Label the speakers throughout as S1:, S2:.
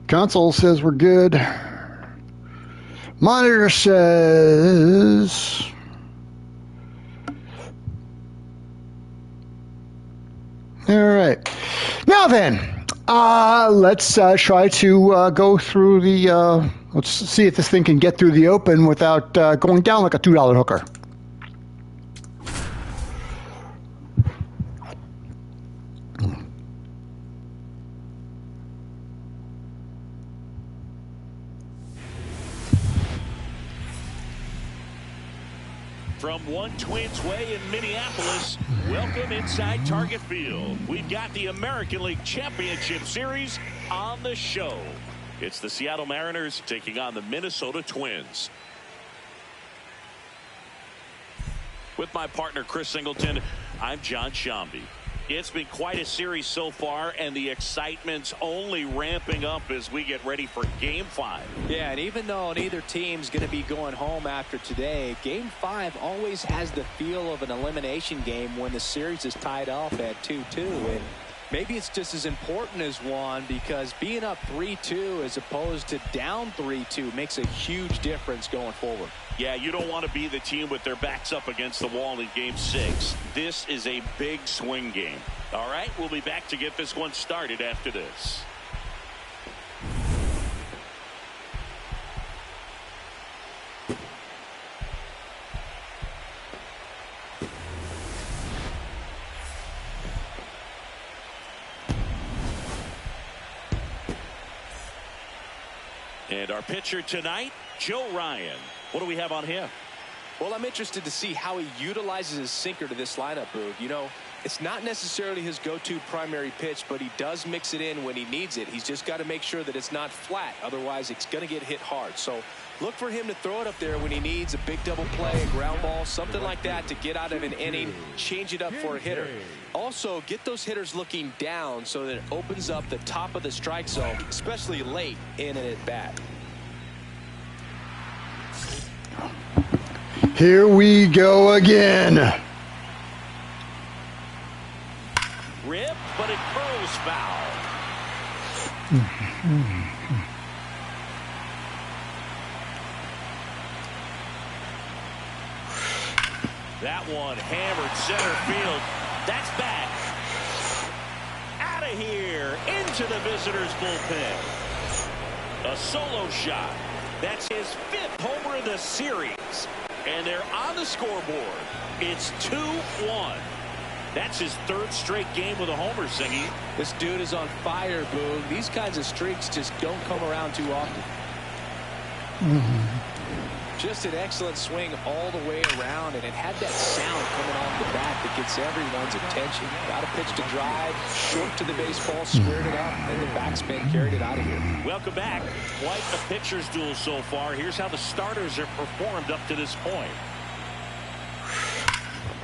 S1: Console says we're good. Monitor says... All right. Now then, let's try to go through the... let's see if this thing can get through the open without going down like a $2 hooker.
S2: From One Twins Way in Minneapolis, welcome inside Target Field. We've got the American League Championship Series on the show. It's the Seattle Mariners taking on the Minnesota Twins. With my partner, Chris Singleton, I'm John Shambi. It's been quite a series so far, and the excitement's only ramping up as we get ready for Game 5.
S3: Yeah, and even though neither team's going to be going home after today, Game 5 always has the feel of an elimination game when the series is tied up at 2-2. And maybe it's just as important as one, because being up 3-2 as opposed to down 3-2 makes a huge difference going forward.
S2: Yeah, you don't want to be the team with their backs up against the wall in Game 6. This is a big swing game. All right, we'll be back to get this one started after this. And our pitcher tonight, Joe Ryan. What do we have on him?
S3: Well, I'm interested to see how he utilizes his sinker to this lineup, Boog. You know, it's not necessarily his go-to primary pitch, but he does mix it in when he needs it. He's just got to make sure that it's not flat. Otherwise, it's going to get hit hard. So look for him to throw it up there when he needs a big double play, a ground ball, something like that to get out of an inning, change it up for a hitter. Also, get those hitters looking down so that it opens up the top of the strike zone, especially late in an at-bat.
S1: Here we go again.
S2: Rip, but it curls foul. That one hammered center field. That's back. Out of here. Into the visitors' bullpen. A solo shot. That's his 5th homer of the series. And they're on the scoreboard. It's 2-1. That's his 3rd straight game with a homer, Singy.
S3: This dude is on fire, Boog. These kinds of streaks just don't come around too often. Just an excellent swing all the way around, and it had that sound coming off the bat that gets everyone's attention. Got a pitch to drive, short to the baseball, squared it up, and the backspin carried it out of here.
S2: Welcome back. Quite a pitcher's duel so far. Here's how the starters have performed up to this point.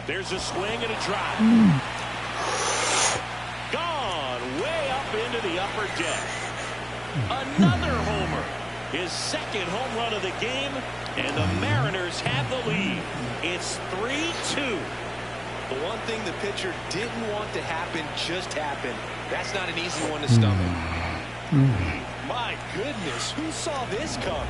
S2: There's a swing and a drive. Gone way up into the upper deck. Another homer. His 2nd home run of the game, and the Mariners have the lead. It's 3-2.
S3: The one thing the pitcher didn't want to happen just happened. That's not an easy one to stomach. My goodness, who saw this coming?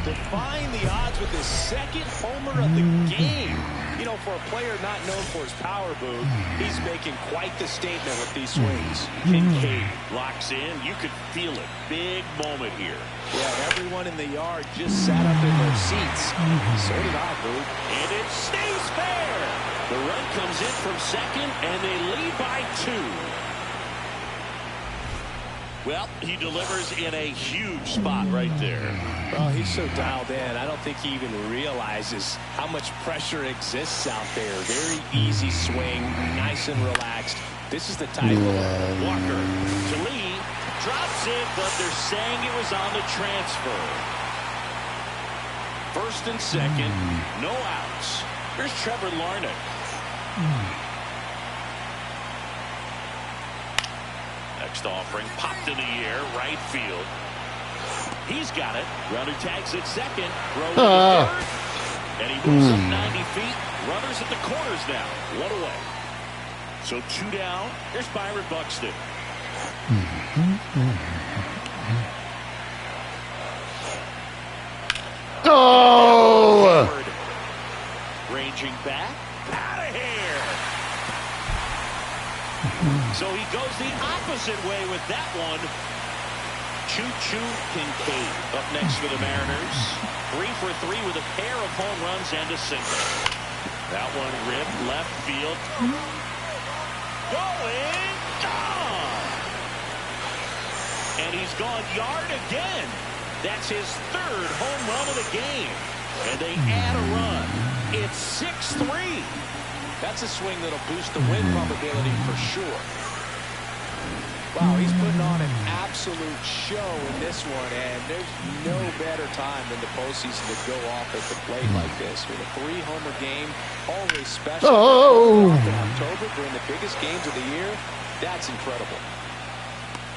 S3: Defying the odds with his 2nd homer of the game. You know, for a player not known for his power, Boog, he's making quite the statement with these swings.
S2: Kincaid locks in. You could feel it. Big moment here.
S3: Yeah, everyone in the yard just sat up in their seats. So did I, Boog.
S2: And it stays fair. The run comes in from second, and they lead by 2. Well, he delivers in a huge spot right there.
S3: Well, he's so dialed in, I don't think he even realizes how much pressure exists out there. Very easy swing, nice and relaxed. This is the type of
S2: Walker to Lee, drops it, but they're saying it was on the transfer. 1st and 2nd, no outs. Here's Trevor Larnach. Next offering, popped in the air, right field. He's got it. Runner tags at second. Throw to third. And he moves up 90 feet. Runners at the corners now. 1 away. So 2 down. Here's Byron Buxton. Charging back. Out of here. So he goes the opposite way with that one. Choo-choo Kincaid up next for the Mariners. 3 for 3 with a pair of home runs and a single. That one ripped left field. Going, gone. And he's gone yard again. That's his 3rd home run of the game. And they add a run. It's 6-3.
S3: That's a swing that'll boost the win probability for sure. Wow, he's putting on an absolute show in this one, and there's no better time than the postseason to go off at the plate like this. With a 3-homer game, always special.
S1: Oh!
S3: In October, during the biggest games of the year, that's incredible.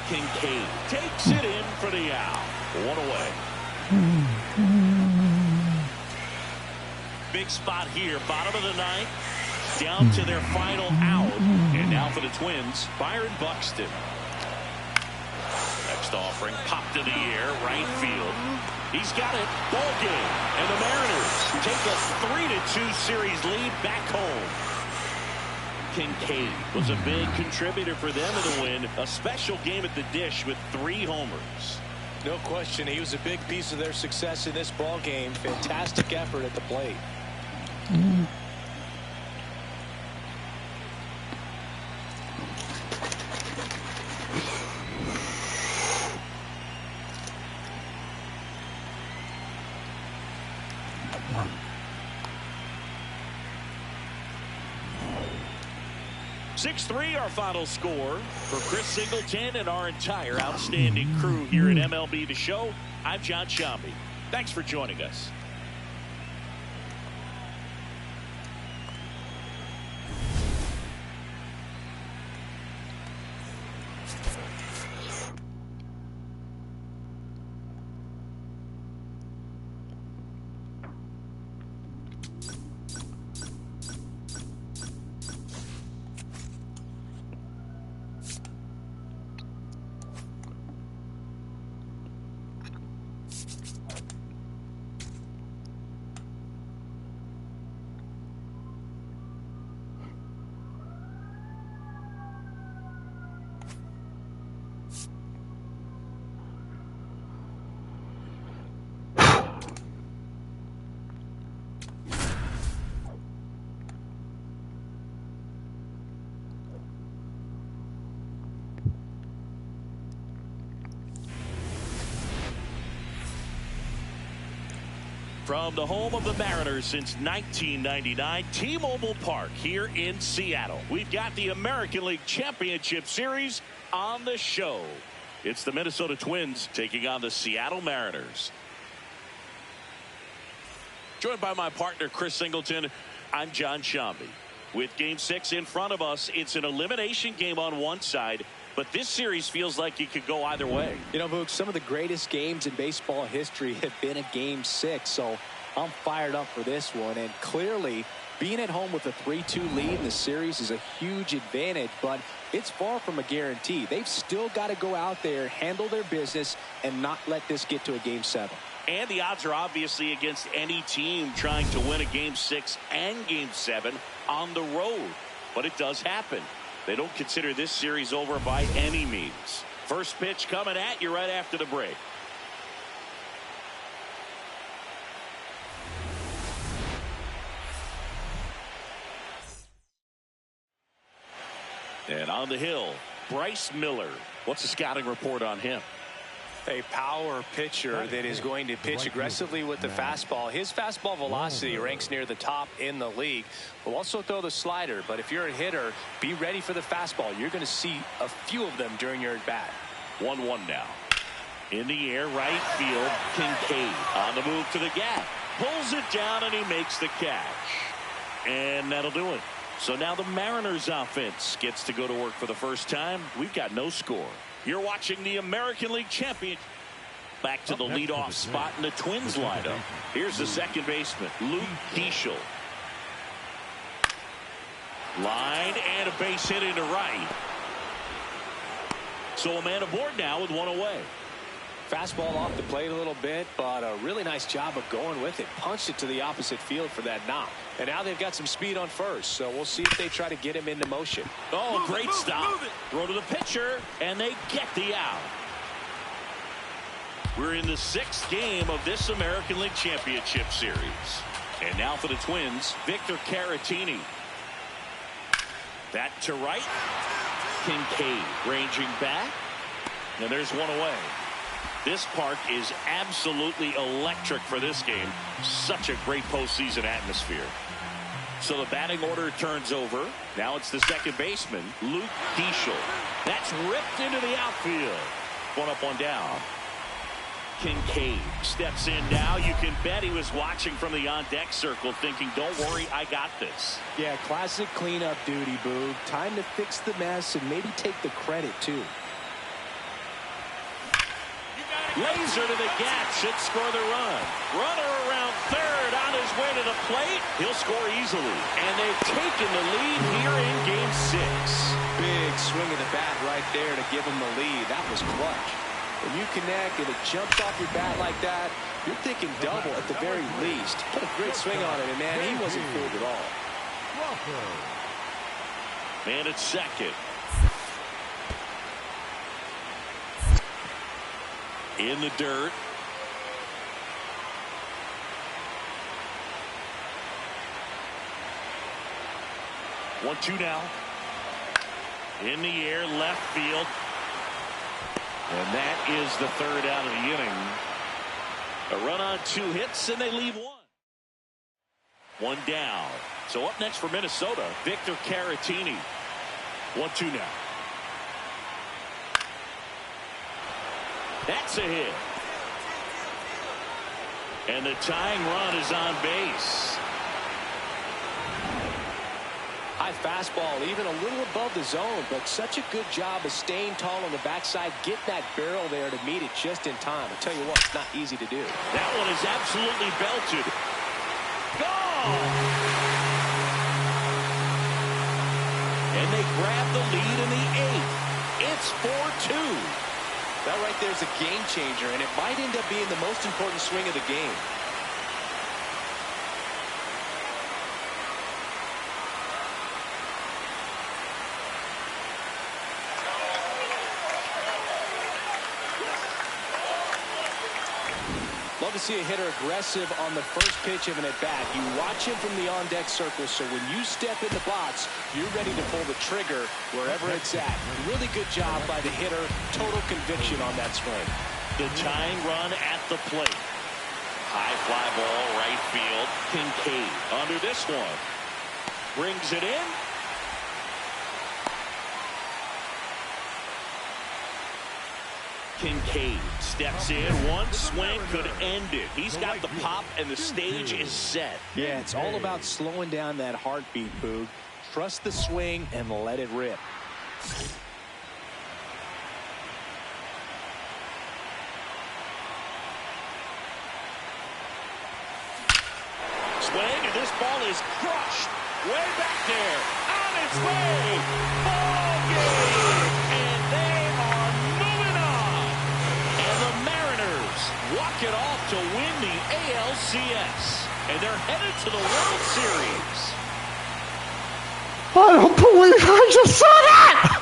S2: Kincaid takes it in for the out. 1 away. Big spot here, bottom of the 9th. Down to their final out. And now for the Twins, Byron Buxton. Next offering, popped in the air, right field. He's got it. Ball game. And the Mariners take a 3-2 series lead back home. Kincaid was a big contributor for them in the win. A special game at the dish with 3 homers.
S3: No question, he was a big piece of their success in this ball game. Fantastic effort at the plate.
S2: Six-3 our final score. For Chris Singleton and our entire outstanding crew here at MLB The Show, I'm John Shambi. Thanks for joining us. From the home of the Mariners since 1999, T-Mobile Park here in Seattle. We've got the American League Championship Series on the show. It's the Minnesota Twins taking on the Seattle Mariners. Joined by my partner, Chris Singleton, I'm John Shambi. With Game 6 in front of us, it's an elimination game on one side, but this series feels like it could go either way.
S3: You know, Mook, some of the greatest games in baseball history have been a Game 6, so I'm fired up for this one. And clearly, being at home with a 3-2 lead in the series is a huge advantage, but it's far from a guarantee. They've still got to go out there, handle their business, and not let this get to a Game 7.
S2: And the odds are obviously against any team trying to win a Game 6 and Game 7 on the road. But it does happen. They don't consider this series over by any means. First pitch coming at you right after the break. And on the hill, Bryce Miller. What's the scouting report on him?
S3: A power pitcher that is going to pitch aggressively with the fastball. His fastball velocity ranks near the top in the league. Will also throw the slider, but if you're a hitter, be ready for the fastball. You're going to see a few of them during your at-bat.
S2: 1-1 now. In the air, right field, Kincaid on the move to the gap. Pulls it down and he makes the catch. And that'll do it. So now the Mariners offense gets to go to work for the first time. We've got no score. You're watching the American League Champion. Back to the leadoff spot in the Twins lineup. Here's the second baseman, Luke Keeschel. Line and a base hit into right. So a man aboard now with 1 away.
S3: Fastball off the plate a little bit, but a really nice job of going with it. Punched it to the opposite field for that knock. And now they've got some speed on first, so we'll see if they try to get him into motion.
S2: Oh, great stop. Throw to the pitcher, and they get the out. We're in the 6th game of this American League Championship Series. And now for the Twins, Victor Caratini. That to right. Kincaid ranging back. And there's one away. This park is absolutely electric for this game. Such a great postseason atmosphere. So the batting order turns over. Now it's the second baseman, Luke Diesel. That's ripped into the outfield. One up, one down. Kincaid steps in now. You can bet he was watching from the on-deck circle thinking, don't worry, I got this.
S3: Yeah, classic cleanup duty, Boog. Time to fix the mess and maybe take the credit, too.
S2: Laser to the gap, should score the run. Runner around third on his way to the plate. He'll score easily. And they've taken the lead here in Game 6.
S3: Big swing of the bat right there to give him the lead. That was clutch. When you connect and it jumps off your bat like that, you're thinking double at the very least. Put a great swing on it, and man, he wasn't fooled at all.
S2: Man at second. In the dirt. One, two now. In the air, left field. And that is the third out of the inning. A run on 2 hits, and they leave one. One down. So up next for Minnesota, Victor Caratini. 1-2 now. That's a hit. And the tying run is on base.
S3: High fastball, even a little above the zone, but such a good job of staying tall on the backside, get that barrel there to meet it just in time. I'll tell you what, it's not easy to do.
S2: That one is absolutely belted. Gone! And they grab the lead in the 8th. It's 4-2.
S3: That right there is a game changer, and it might end up being the most important swing of the game. Love to see a hitter aggressive on the first pitch of an at-bat. You watch him from the on-deck circle, so when you step in the box, you're ready to pull the trigger wherever it's at. Really good job by the hitter. Total conviction on that swing.
S2: The tying run at the plate. High fly ball, right field. Kincaid under this one. Brings it in. Kincaid steps in. One swing could end it. He's got the pop, and the stage is set.
S3: Yeah, it's all about slowing down that heartbeat, Boog. Trust the swing and let it rip.
S2: Swing, and this ball is crushed. Way back there. On its way. Ball game. And they are moving on. And the Mariners walk it off to win the ALCS. And they're headed to the World Series.
S1: I don't believe I just saw that!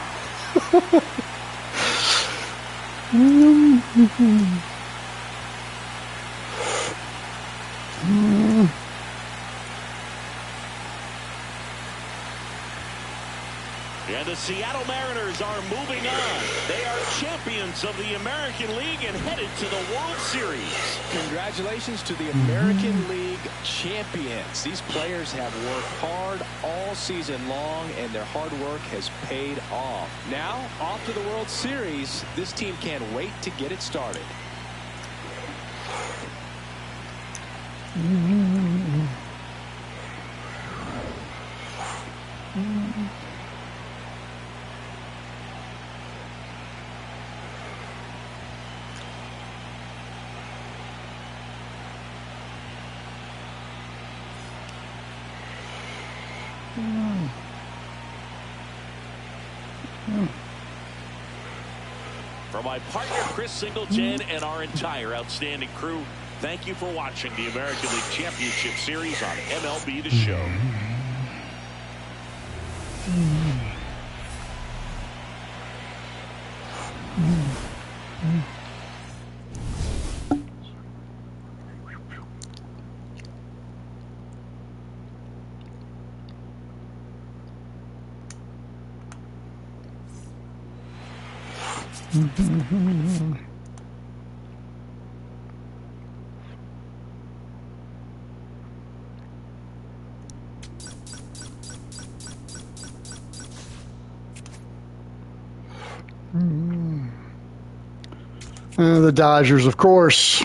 S2: And the Seattle Mariners are moving on. They are champions of the American League and headed to the World Series.
S3: Congratulations to the American League champions. These players have worked hard all season long, and their hard work has paid off. Now, off to the World Series. This team can't wait to get it started.
S2: From For my partner, Chris Singleton, and our entire outstanding crew, thank you for watching the American League Championship Series on MLB The Show.
S1: The Dodgers, of course.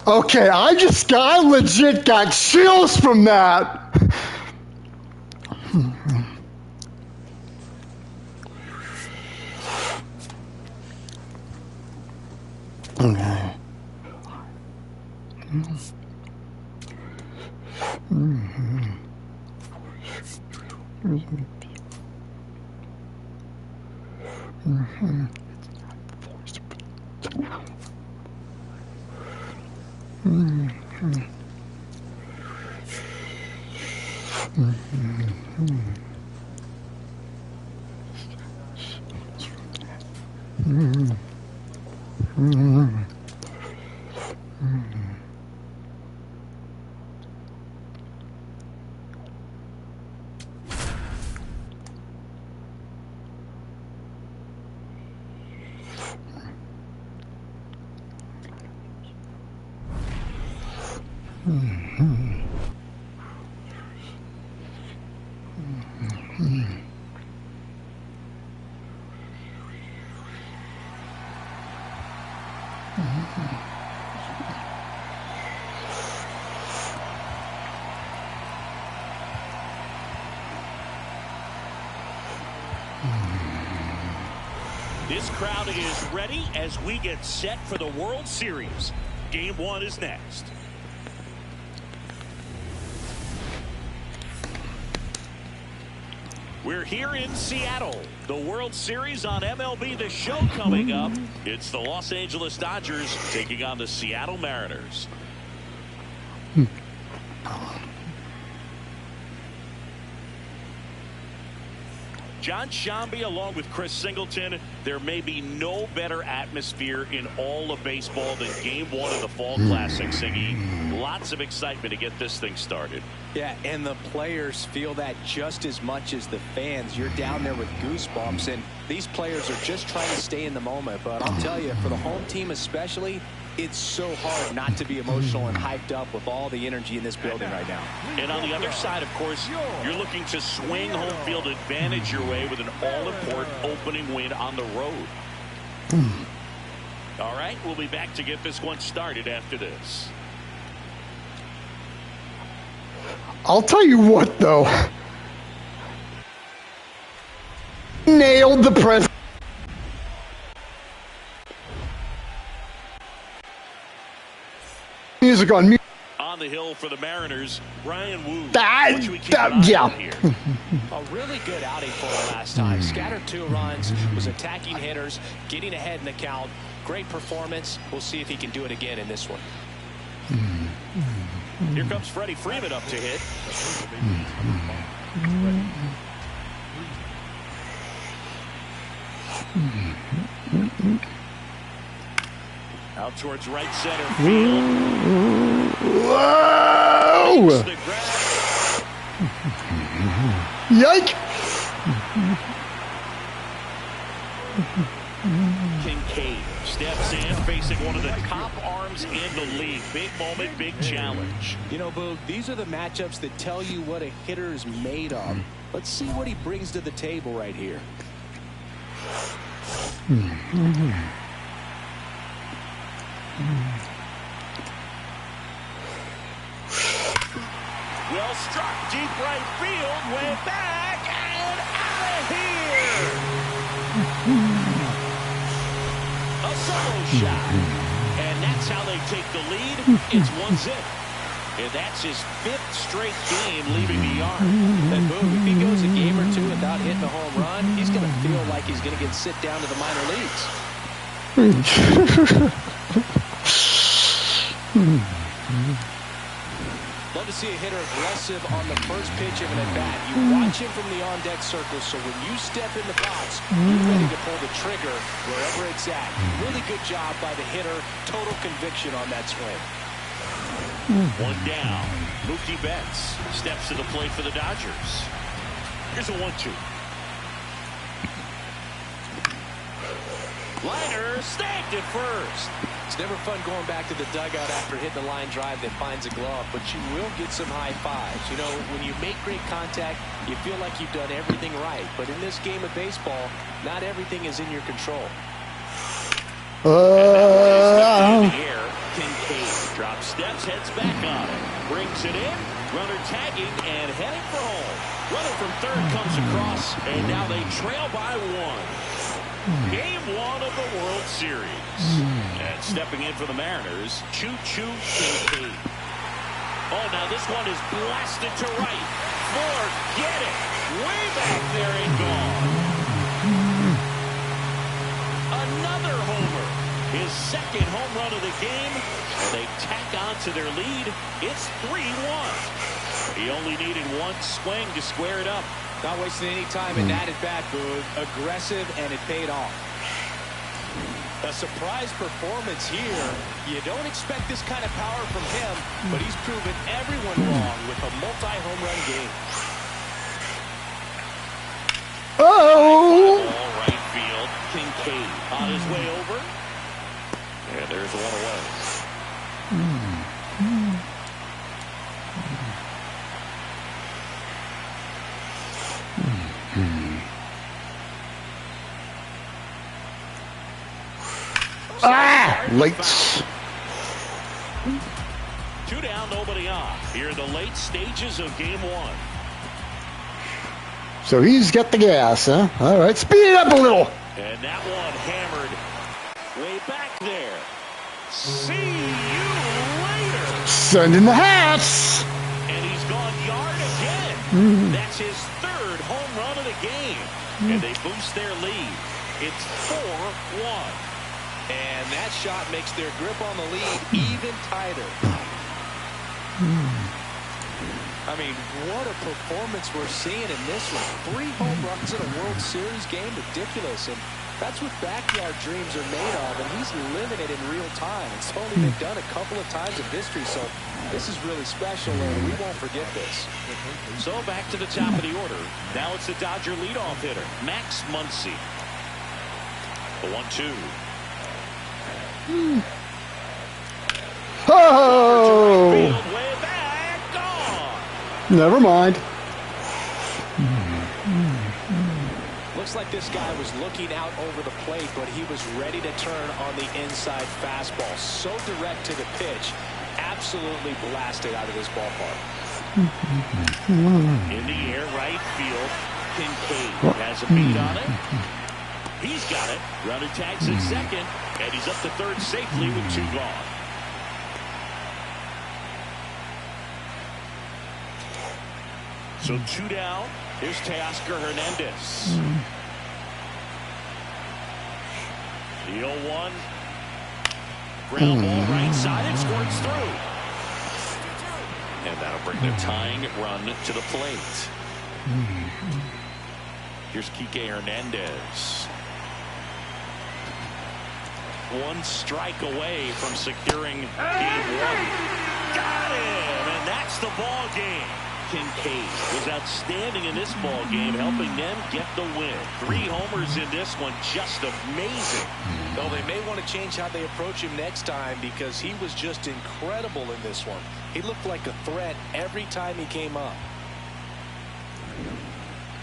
S1: Okay, I legit got chills from that. Okay.
S2: This crowd is ready as we get set for the World Series. Game 1 is next. We're here in Seattle. The World Series on MLB The Show coming up. It's the Los Angeles Dodgers taking on the Seattle Mariners. John Shambi along with Chris Singleton. There may be no better atmosphere in all of baseball than Game 1 of the Fall Classic, Siggy. Lots of excitement to get this thing started.
S3: Yeah, and the players feel that just as much as the fans. You're down there with goosebumps, and these players are just trying to stay in the moment. But I'll tell you, for the home team especially, it's so hard not to be emotional and hyped up with all the energy in this building right now. And on the other side, of course, you're looking to swing home field advantage your way with an all-important opening win on the road. All right, we'll be back to get this one started after this.
S1: I'll tell you what, though. Nailed the press. Music on mute.
S2: On the hill for the Mariners, Ryan Wu.
S1: Yeah.
S2: Here?
S3: A really good outing for him last time. Scattered 2 runs, was attacking hitters, getting ahead in the count. Great performance. We'll see if he can do it again in this one.
S2: Here comes Freddie Freeman up to hit. Out towards right center field.
S1: Whoa! Yike!
S2: Kincaid steps in, facing one of the top arms in the league. Big moment, big challenge.
S3: You know, Boog, these are the matchups that tell you what a hitter is made of. Let's see what he brings to the table right here.
S2: Well struck, deep right field, way back, and out of here! A solo shot. And that's how they take the lead. It's 1-0. And that's his 5th straight game leaving the yard.
S3: And boom, if he goes a game or 2 without hitting a home run, he's going to feel like he's going to get sit down to the minor leagues. Love to see a hitter aggressive on the first pitch of an at-bat. You watch him from the on-deck circle, so when you step in the box, you're ready to pull the trigger wherever it's at. Really good job by the hitter. Total conviction on that swing.
S2: One down. Mookie Betts steps to the plate for the Dodgers. Here's a 1-2. Liner snagged at first.
S3: It's never fun going back to the dugout after hitting a line drive that finds a glove, but you will get some high fives. You know, when you make great contact, you feel like you've done everything right. But in this game of baseball, not everything is in your control.
S2: Here, Kincaid drops steps, heads back on it. Brings it in. Runner tagging and heading for home. Runner from third comes across, and now they trail by 1. Game 1 of the World Series. And stepping in for the Mariners, Choo-Choo Kincaid. Oh, now this one is blasted to right. Forget it. Way back there and gone. Another homer. His 2nd home run of the game. And they tack on to their lead. It's 3-1. He only needed 1 swing to square it up.
S3: Not wasting any time in that at-bat, Boog. Aggressive, and it paid off. A surprise performance here. You don't expect this kind of power from him, but he's proven everyone wrong with a multi-home run game.
S1: Oh!
S2: Ball right field. Kincaid on his way over. And there's one away.
S1: Lights.
S2: 2 down, nobody on. Here are the late stages of game 1.
S1: So he's got the gas, huh? All right, speed it up a little.
S2: And that one hammered way back there. See you later.
S1: Sending the hats.
S2: And he's gone yard again. That's his 3rd home run of the game. And they boost their lead. It's 4-1.
S3: And that shot makes their grip on the lead even tighter. I mean, what a performance we're seeing in this one. 3 home runs in a World Series game, ridiculous. And that's what backyard dreams are made of, and he's living it in real time. It's only been done a couple of times in history, so this is really special, and we won't forget this.
S2: So back to the top of the order. Now it's the Dodger leadoff hitter, Max Muncy. The 1-2.
S1: Oh!
S2: Way back, gone.
S1: Never mind.
S3: Looks like this guy was looking out over the plate, but he was ready to turn on the inside fastball. So direct to the pitch. Absolutely blasted out of this ballpark.
S2: In the air, right field. Kincaid has a beat on it. He's got it. Runner tags at second, and he's up to third safely with 2 gone. So 2 down. Here's Teoscar Hernandez. The 0-1. Ground ball right side. It squirts through. And that'll bring the tying run to the plate. Here's Kike Hernandez. 1 strike away from securing game 1. Got him! And that's the ball game. Kincaid was outstanding in this ball game, helping them get the win. 3 homers in this one, just amazing.
S3: Well, they may want to change how they approach him next time because he was just incredible in this one. He looked like a threat every time he came up.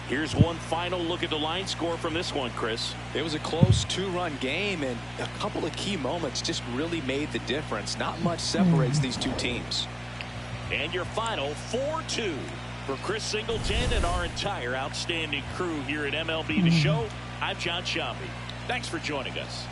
S2: Here's one final look at the line score from this one, Chris.
S3: It was a close 2-run game, and a couple of key moments just really made the difference. Not much separates these 2 teams.
S2: And your final 4-2 for Chris Singleton and our entire outstanding crew here at MLB The Show. I'm John Sciambi. Thanks for joining us.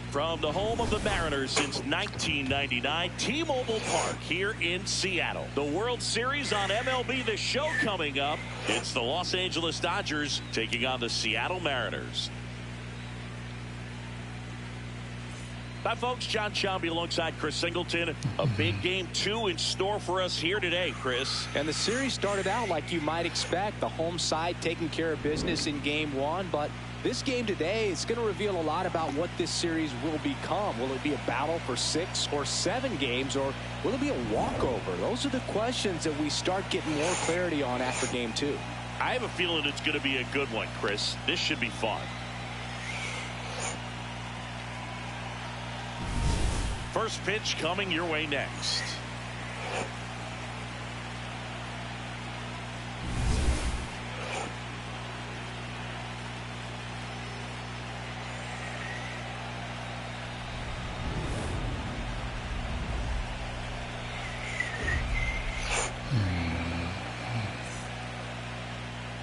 S2: From the home of the Mariners since 1999, T-Mobile Park here in Seattle. The World Series on MLB The Show coming up. It's the Los Angeles Dodgers taking on the Seattle Mariners. Hi, folks. John Sciambi alongside Chris Singleton. A big game 2 in store for us here today, Chris.
S3: And the series started out like you might expect. The home side taking care of business in game 1, but this game today is going to reveal a lot about what this series will become. Will it be a battle for 6 or 7 games, or will it be a walkover? Those are the questions that we start getting more clarity on after game 2.
S2: I have a feeling it's going to be a good one, Chris. This should be fun. First pitch coming your way next.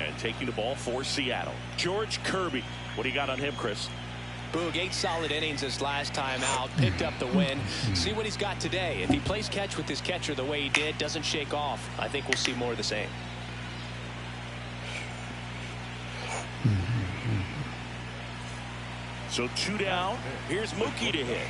S2: And taking the ball for Seattle, George Kirby. What do you got on him, Chris?
S3: Boog, 8 solid innings this last time out, picked up the win. See what he's got today. If he plays catch with his catcher the way he did, doesn't shake off, I think we'll see more of the same.
S2: So 2 down. Here's Mookie to hit.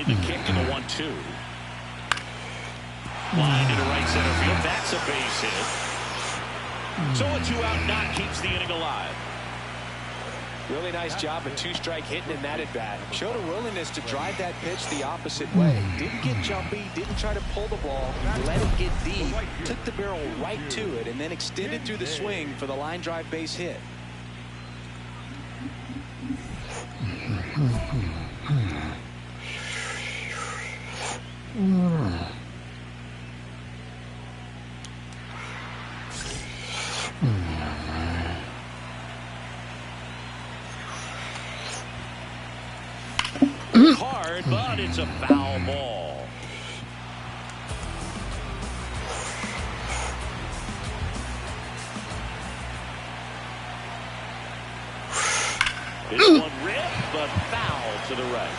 S2: The kick to the 1-2. Line to the right center field. That's a base hit. So a 2-out knock keeps the inning alive.
S3: Really nice job of 2-strike hitting in that at bat. Showed a willingness to drive that pitch the opposite way. Didn't get jumpy, didn't try to pull the ball, let it get deep, took the barrel right to it, and then extended through the swing for the line drive base hit.
S2: Hard, but it's a foul ball. This one ripped, but foul to the right.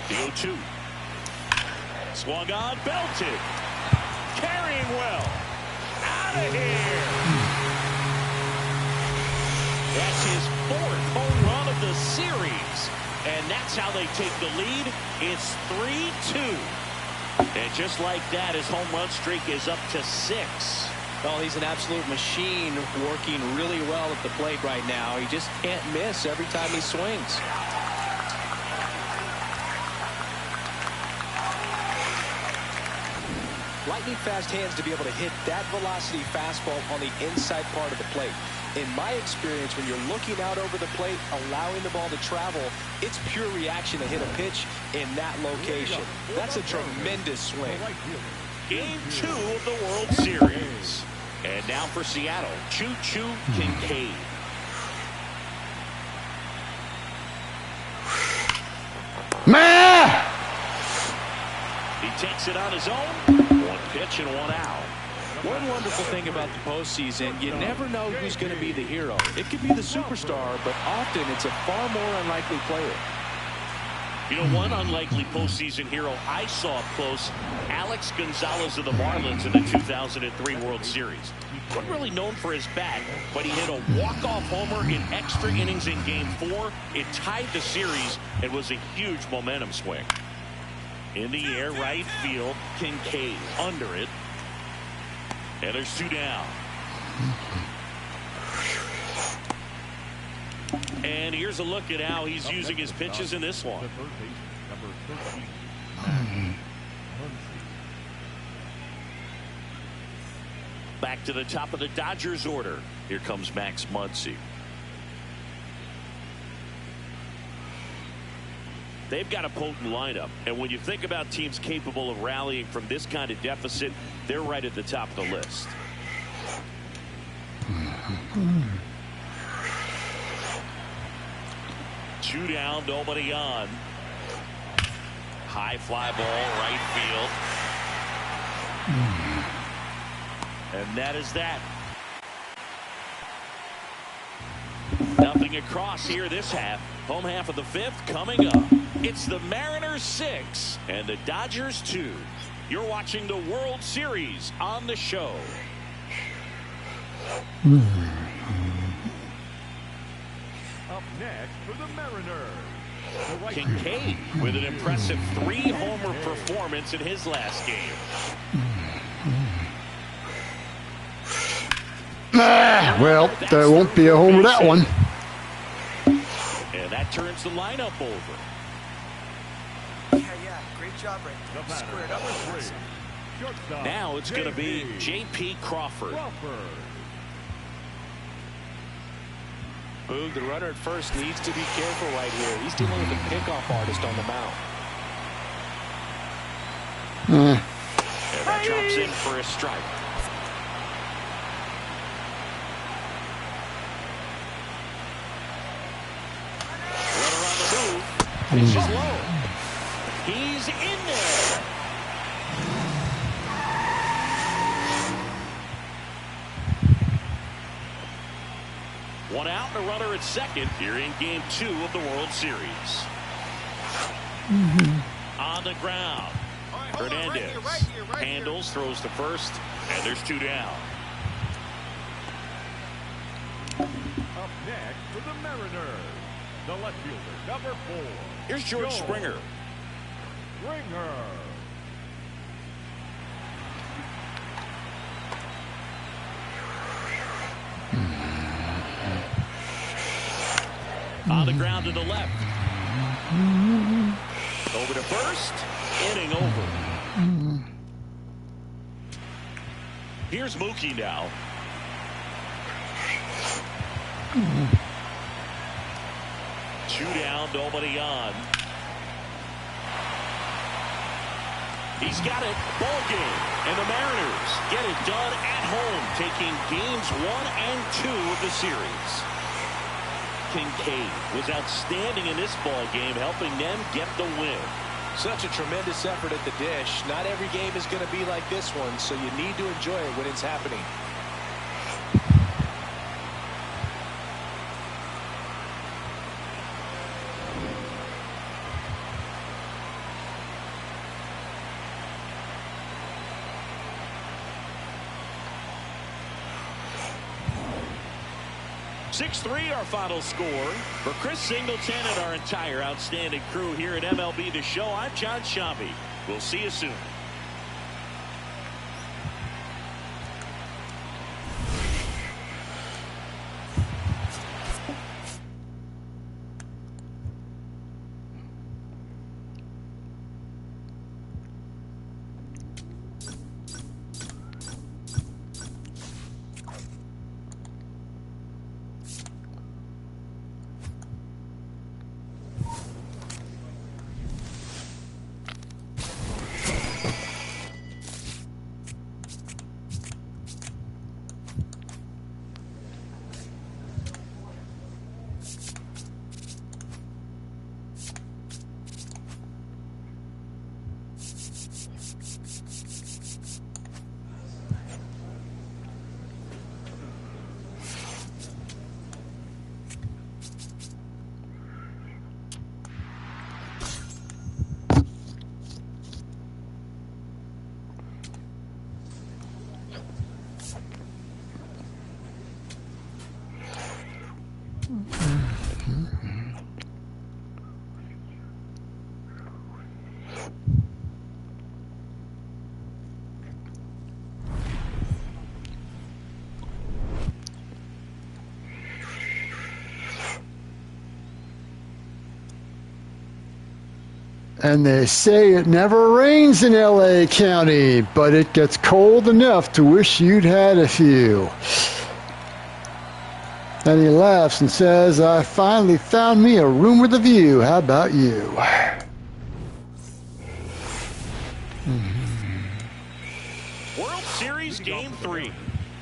S2: The 0-2. Swung on, belted. Carrying well. Out of here. That's his 4th home run of the series. And that's how they take the lead. It's 3-2. And just like that, his home run streak is up to 6.
S3: Well, he's an absolute machine, working really well at the plate right now. He just can't miss every time he swings. Lightning fast hands to be able to hit that velocity fastball on the inside part of the plate. In my experience, when you're looking out over the plate, allowing the ball to travel, it's pure reaction to hit a pitch in that location. That's a tremendous swing.
S2: Game 2 of the World Series. And now for Seattle, Choo-Choo Kincaid.
S1: Man!
S2: He takes it on his own. 1 pitch and 1 out.
S3: One wonderful thing about the postseason, you never know who's going to be the hero. It could be the superstar, but often it's a far more unlikely player.
S2: You know, one unlikely postseason hero I saw up close, Alex Gonzalez of the Marlins in the 2003 World Series. Wasn't really known for his bat, but he hit a walk-off homer in extra innings in Game 4. It tied the series and was a huge momentum swing. In the air, right field, Kincaid under it. And there's 2 down. And here's a look at how he's using his pitches in this one. Back to the top of the Dodgers order. Here comes Max Muncy. They've got a potent lineup, and when you think about teams capable of rallying from this kind of deficit, they're right at the top of the list. Two down, nobody on. High fly ball, right field. And that is that. Nothing across here this half. Home half of the 5th coming up. It's the Mariners 6 and the Dodgers 2. You're watching the World Series on the show.
S4: Up next for the Mariners.
S2: Kincaid with an impressive 3-homer performance in his last game.
S1: Well, there won't be a homer that one.
S2: And that turns the lineup over.
S5: Yeah, great job right there. Squared up.
S2: Now it's going to be J.P. Crawford.
S3: Boog, the runner at first needs to be careful right here. He's dealing with a pickoff artist on the mound.
S2: And that drops in for a strike. Runner on the move. Pitches low. He's in there. One out and a runner at second here in game 2 of the World Series. On the ground. Hernandez handles, throws to first, and there's 2 down.
S4: Up next for the Mariners, the left fielder, number 4.
S2: Here's George Springer. On the ground to the left. Over to first. Inning over. Here's Mookie now. Two down, nobody on. He's got it. Ball game. And the Mariners get it done at home, taking games 1 and 2 of the series. Kincaid was outstanding in this ball game, helping them get the win.
S3: Such a tremendous effort at the dish. Not every game is going to be like this one, so you need to enjoy it when it's happening.
S2: (6-3) our final score. For Chris Singleton and our entire outstanding crew here at MLB The Show, I'm John Shambi. We'll see you soon.
S1: And they say it never rains in L.A. County, but it gets cold enough to wish you'd had a few. And he laughs and says, I finally found me a room with a view. How about you?
S2: World Series Game 3.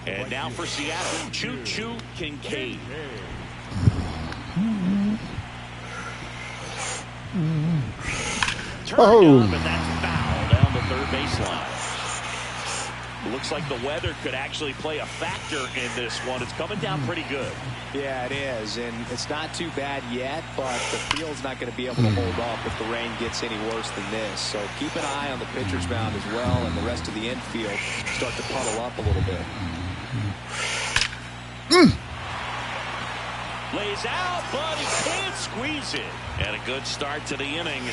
S2: And now for Seattle, Choo-Choo Kincaid.
S1: Oh.
S2: But that's foul down the third baseline. Looks like the weather could actually play a factor in this one. It's coming down pretty good.
S3: Yeah, it is, and it's not too bad yet, but the field's not going to be able to hold off if the rain gets any worse than this. So keep an eye on the pitcher's mound as well, and the rest of the infield start to puddle up a little bit.
S2: Lays out, but he can't squeeze it. And a good start to the inning.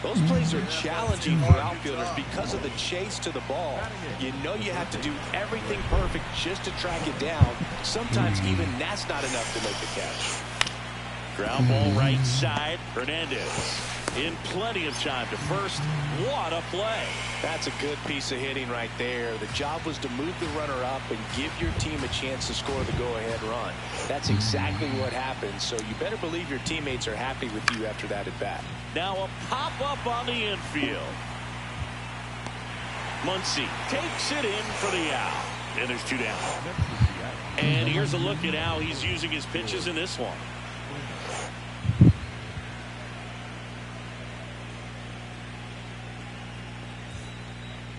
S3: Those plays are challenging for outfielders because of the chase to the ball. You know you have to do everything perfect just to track it down. Sometimes even that's not enough to make the catch.
S2: Ground ball right side. Hernandez in plenty of time to first. What a play.
S3: That's a good piece of hitting right there. The job was to move the runner up and give your team a chance to score the go-ahead run. That's exactly what happened, so you better believe your teammates are happy with you after that at bat.
S2: Now a pop-up on the infield. Muncy takes it in for the out. And there's two down. And here's a look at how he's using his pitches in this one.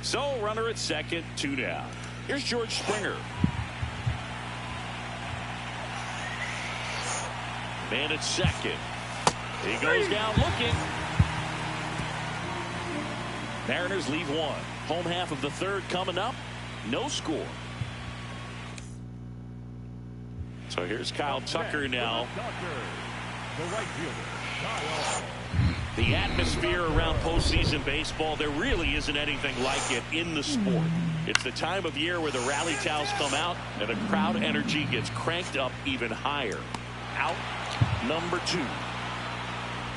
S2: So, runner at second, two down. Here's George Springer. Man at second. He goes down looking. Mariners leave one. Home half of the third coming up. No score. So here's Kyle Tucker now.
S4: The right fielder, Kyle.
S2: The atmosphere around postseason baseball, there really isn't anything like it in the sport. It's the time of year where the rally towels come out and the crowd energy gets cranked up even higher. Out number 2.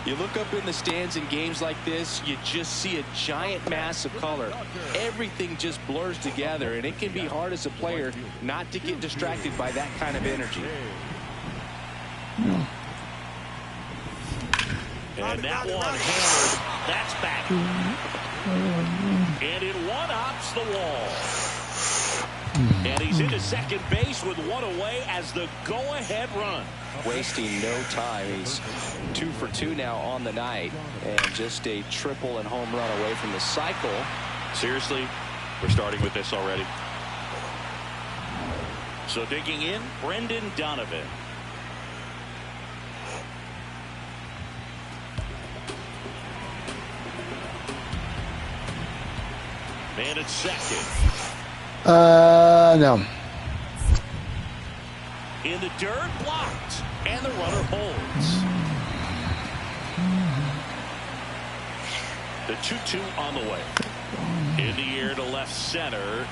S3: You look up in the stands in games like this, you just see a giant mass of color. Everything just blurs together, and it can be hard as a player not to get distracted by that kind of energy.
S2: And that one hammered. That's back. And it one-hops the wall. And he's into second base with one away as the go-ahead run.
S3: Wasting no time. He's 2 for 2 now on the night, and just a triple and home run away from the cycle.
S2: Seriously, we're starting with this already. So digging in, Brendan Donovan. Man at second.
S1: No.
S2: In the dirt, blocked. And the runner holds. The 2-2 on the way. In the air to left center.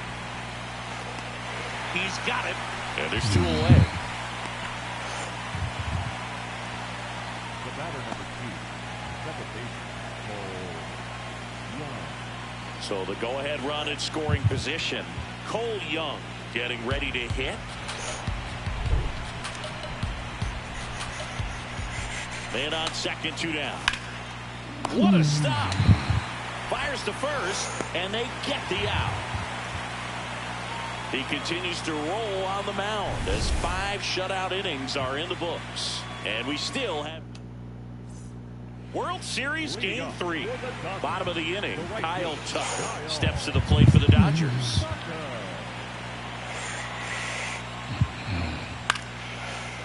S2: He's got it. And there's 2 away.
S4: The batter number 2, second baseman, Cole Young.
S2: So the go-ahead run in scoring position. Cole Young getting ready to hit. Man on second, 2 down. What a stop. Fires to first, and they get the out. He continues to roll on the mound as 5 shutout innings are in the books. And we still have World Series Game 3. Bottom of the inning, Kyle Tucker steps to the plate for the Dodgers.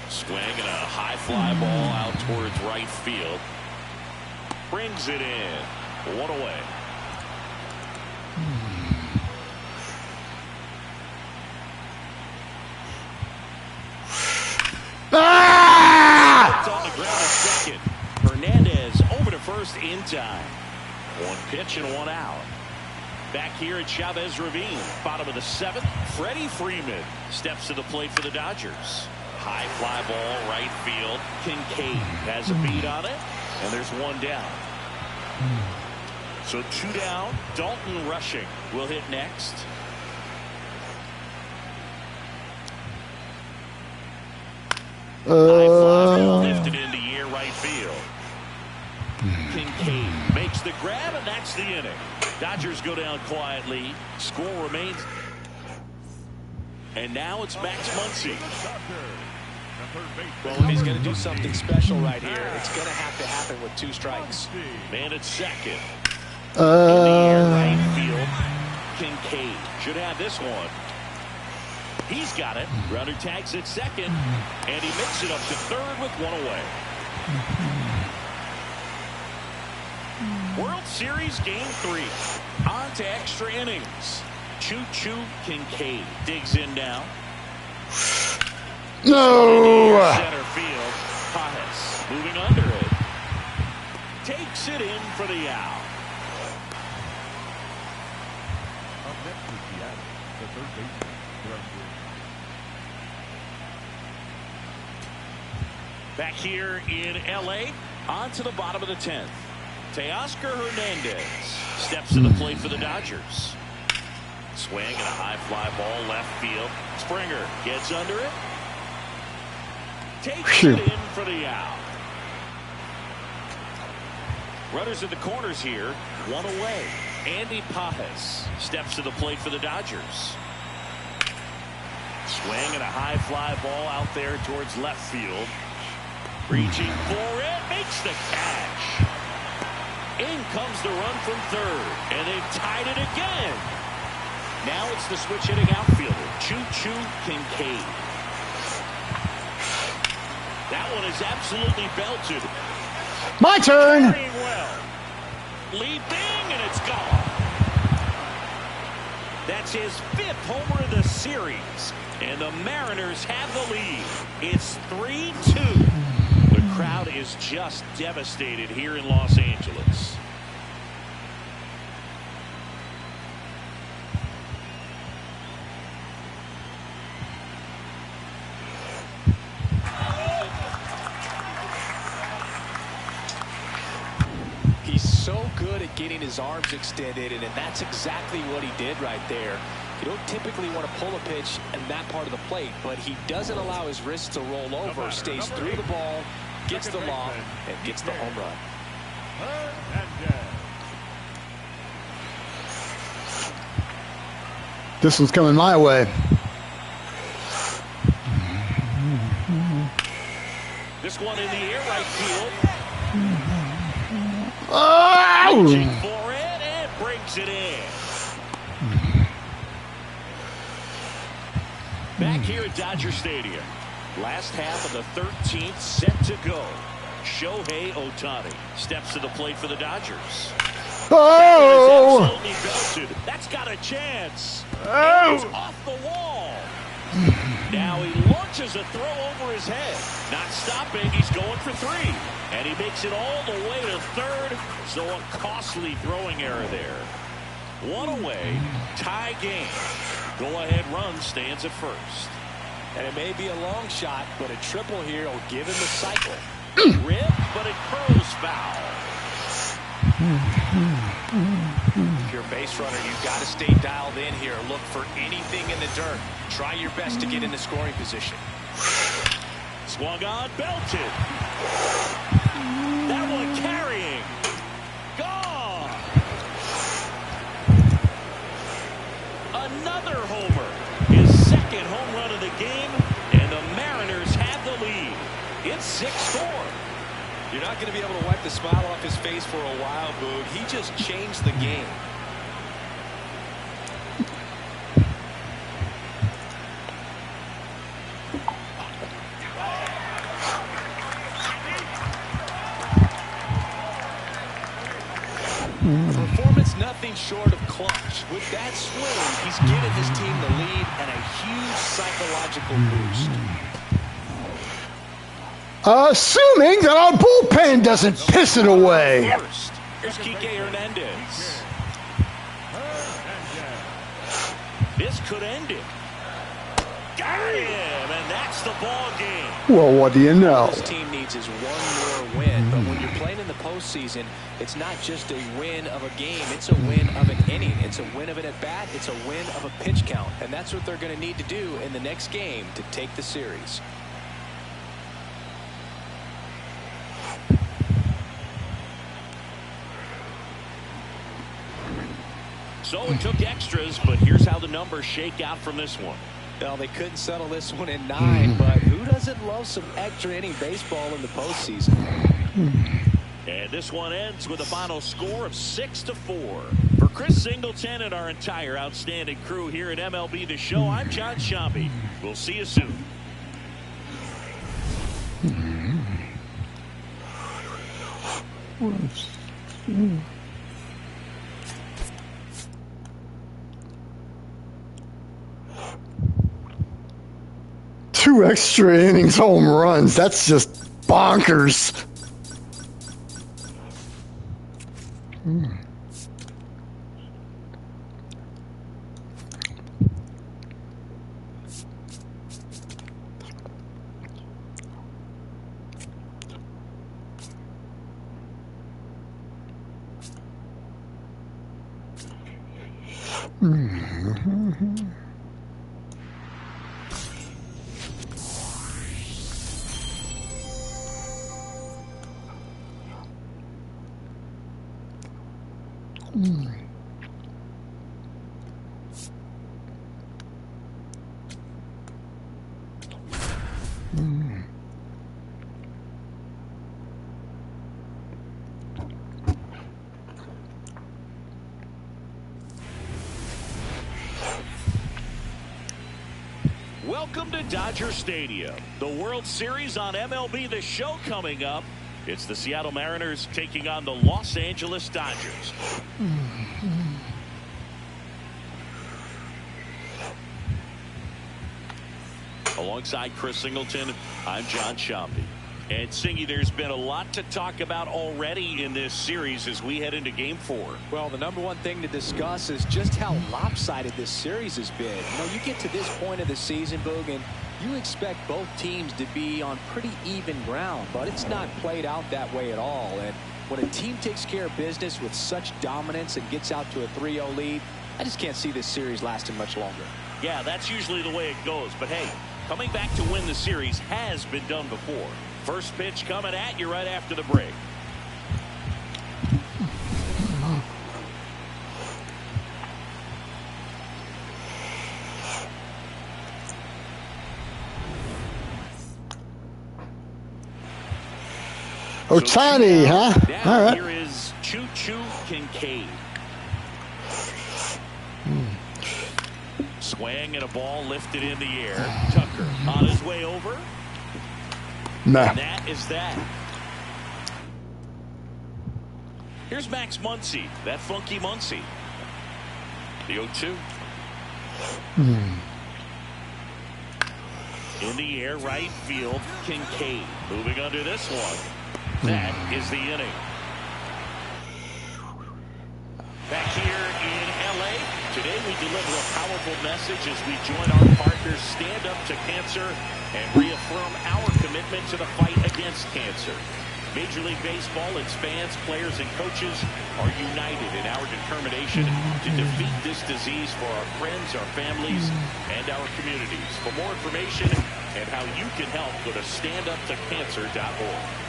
S2: Swing and a high fly ball out towards right field. Brings it in. 1 away.
S1: Ah!
S2: On the ground at second. Hernandez over to first in time. 1 pitch and 1 out. Back here at Chavez Ravine. Bottom of the 7th. Freddie Freeman steps to the plate for the Dodgers. High fly ball right field. Kincaid has a beat on it. And there's 1 down. So 2 down. Dalton Rushing will hit next. High fly ball lifted into the air right field. Kincaid makes the grab, and that's the inning. Dodgers go down quietly. Score remains. And now it's Max Muncy.
S3: Well, if he's going to do something special right here, it's going to have to happen with 2 strikes.
S2: Man at second. In the air right field. Kincaid should have this one. He's got it. Runner tags at second, and he makes it up to third with 1 away. World Series Game 3. On to extra innings. Choo-choo Kincaid digs in now.
S1: No!
S2: Center field. Pajes moving under it. Takes it in for the out.
S4: Up next is Seattle, the third baseman, Brown.
S2: Back here in L.A., on to the bottom of the 10th. Teoscar Hernandez steps to the plate for the Dodgers. Swing and a high fly ball left field. Springer gets under it. Takes it in for the out. Runners in the corners here. 1 away. Andy Pajes steps to the plate for the Dodgers. Swing and a high fly ball out there towards left field. Reaching for it. Makes the catch. In comes the run from third. And they've tied it again. Now it's the switch hitting outfielder. Choo-choo Kincaid. That one is absolutely belted.
S1: My turn.
S2: Very well. Leaping, and it's gone. That's his 5th homer of the series. And the Mariners have the lead. It's 3-2. The crowd is just devastated here in Los Angeles.
S3: So good at getting his arms extended, and that's exactly what he did right there. You don't typically want to pull a pitch in that part of the plate, but he doesn't allow his wrists to roll over, stays through the ball, gets the lob, and gets the home run.
S1: This one's coming my way.
S2: This one in the air right field.
S1: Oh!
S2: Reaching for it and brings it in. Back here at Dodger Stadium. Last half of the 13th set to go. Shohei Ohtani steps to the plate for the Dodgers.
S1: Oh!
S2: That is absolutely belted. That's got a chance.
S1: Oh!
S2: It's off the wall. Now he launches a throw over his head. Not stopping. He's going for 3. And he makes it all the way to third. So a costly throwing error there. 1 away. Tie game. Go-ahead run stands at first.
S3: And it may be a long shot, but a triple here will give him the cycle.
S2: Rip, but it curls foul.
S3: If you're a base runner, you've got to stay dialed in here. Look for anything in the dirt. Try your best to get in the scoring position.
S2: Swung on, belted. That one carrying. Gone. Another homer. His 2nd home run of the game, and the Mariners have the lead. It's 6-4.
S3: You're not going to be able to wipe the smile off his face for a while, Boog. He just changed the game. Performance nothing short of clutch. With that swing, he's given his team the lead and a huge psychological boost.
S1: Assuming that our bullpen doesn't piss it away.
S2: First, here's Kike Hernandez. This could end it. Got him, and that's the ball game.
S1: Well, what do you know?
S3: This team needs is one more win, but when you're playing in the postseason, it's not just a win of a game, it's a win of an inning, it's a win of an at-bat, it's a win of a pitch count, and that's what they're going to need to do in the next game to take the series.
S2: So it took extras, but here's how the numbers shake out from this one.
S3: Well, they couldn't settle this one in 9, but who doesn't love some extra inning baseball in the postseason?
S2: And this one ends with a final score of 6-4. For Chris Singleton and our entire outstanding crew here at MLB The Show, I'm John Sciambi. We'll see you soon.
S1: Two extra innings home runs. That's just bonkers.
S2: Welcome to Dodger Stadium. The World Series on MLB The Show coming up. It's the Seattle Mariners taking on the Los Angeles Dodgers. Alongside Chris Singleton, I'm John Sciambi. And Singy, there's been a lot to talk about already in this series as we head into Game 4.
S3: Well, the number one thing to discuss is just how lopsided this series has been. You know, you get to this point of the season, Boog, and you expect both teams to be on pretty even ground, but it's not played out that way at all. And when a team takes care of business with such dominance and gets out to a 3-0 lead, I just can't see this series lasting much longer.
S2: Yeah, that's usually the way it goes. But hey, coming back to win the series has been done before. First pitch coming at you right after the break.
S1: Ohtani, huh? All right.
S2: Here is Choo-Choo Kincaid. Swing and a ball lifted in the air. Tucker on his way over.
S1: Nah.
S2: And that is that. Here's Max Muncy, that funky Muncy. The 0-2. In the air, right field, Kincaid. Moving under this one. That is the inning. Back here in L.A., today we deliver a powerful message as we join our partners Stand Up to Cancer and reaffirm our commitment to the fight against cancer. Major League Baseball, its fans, players, and coaches are united in our determination to defeat this disease for our friends, our families, and our communities. For more information and how you can help, go to standuptocancer.org.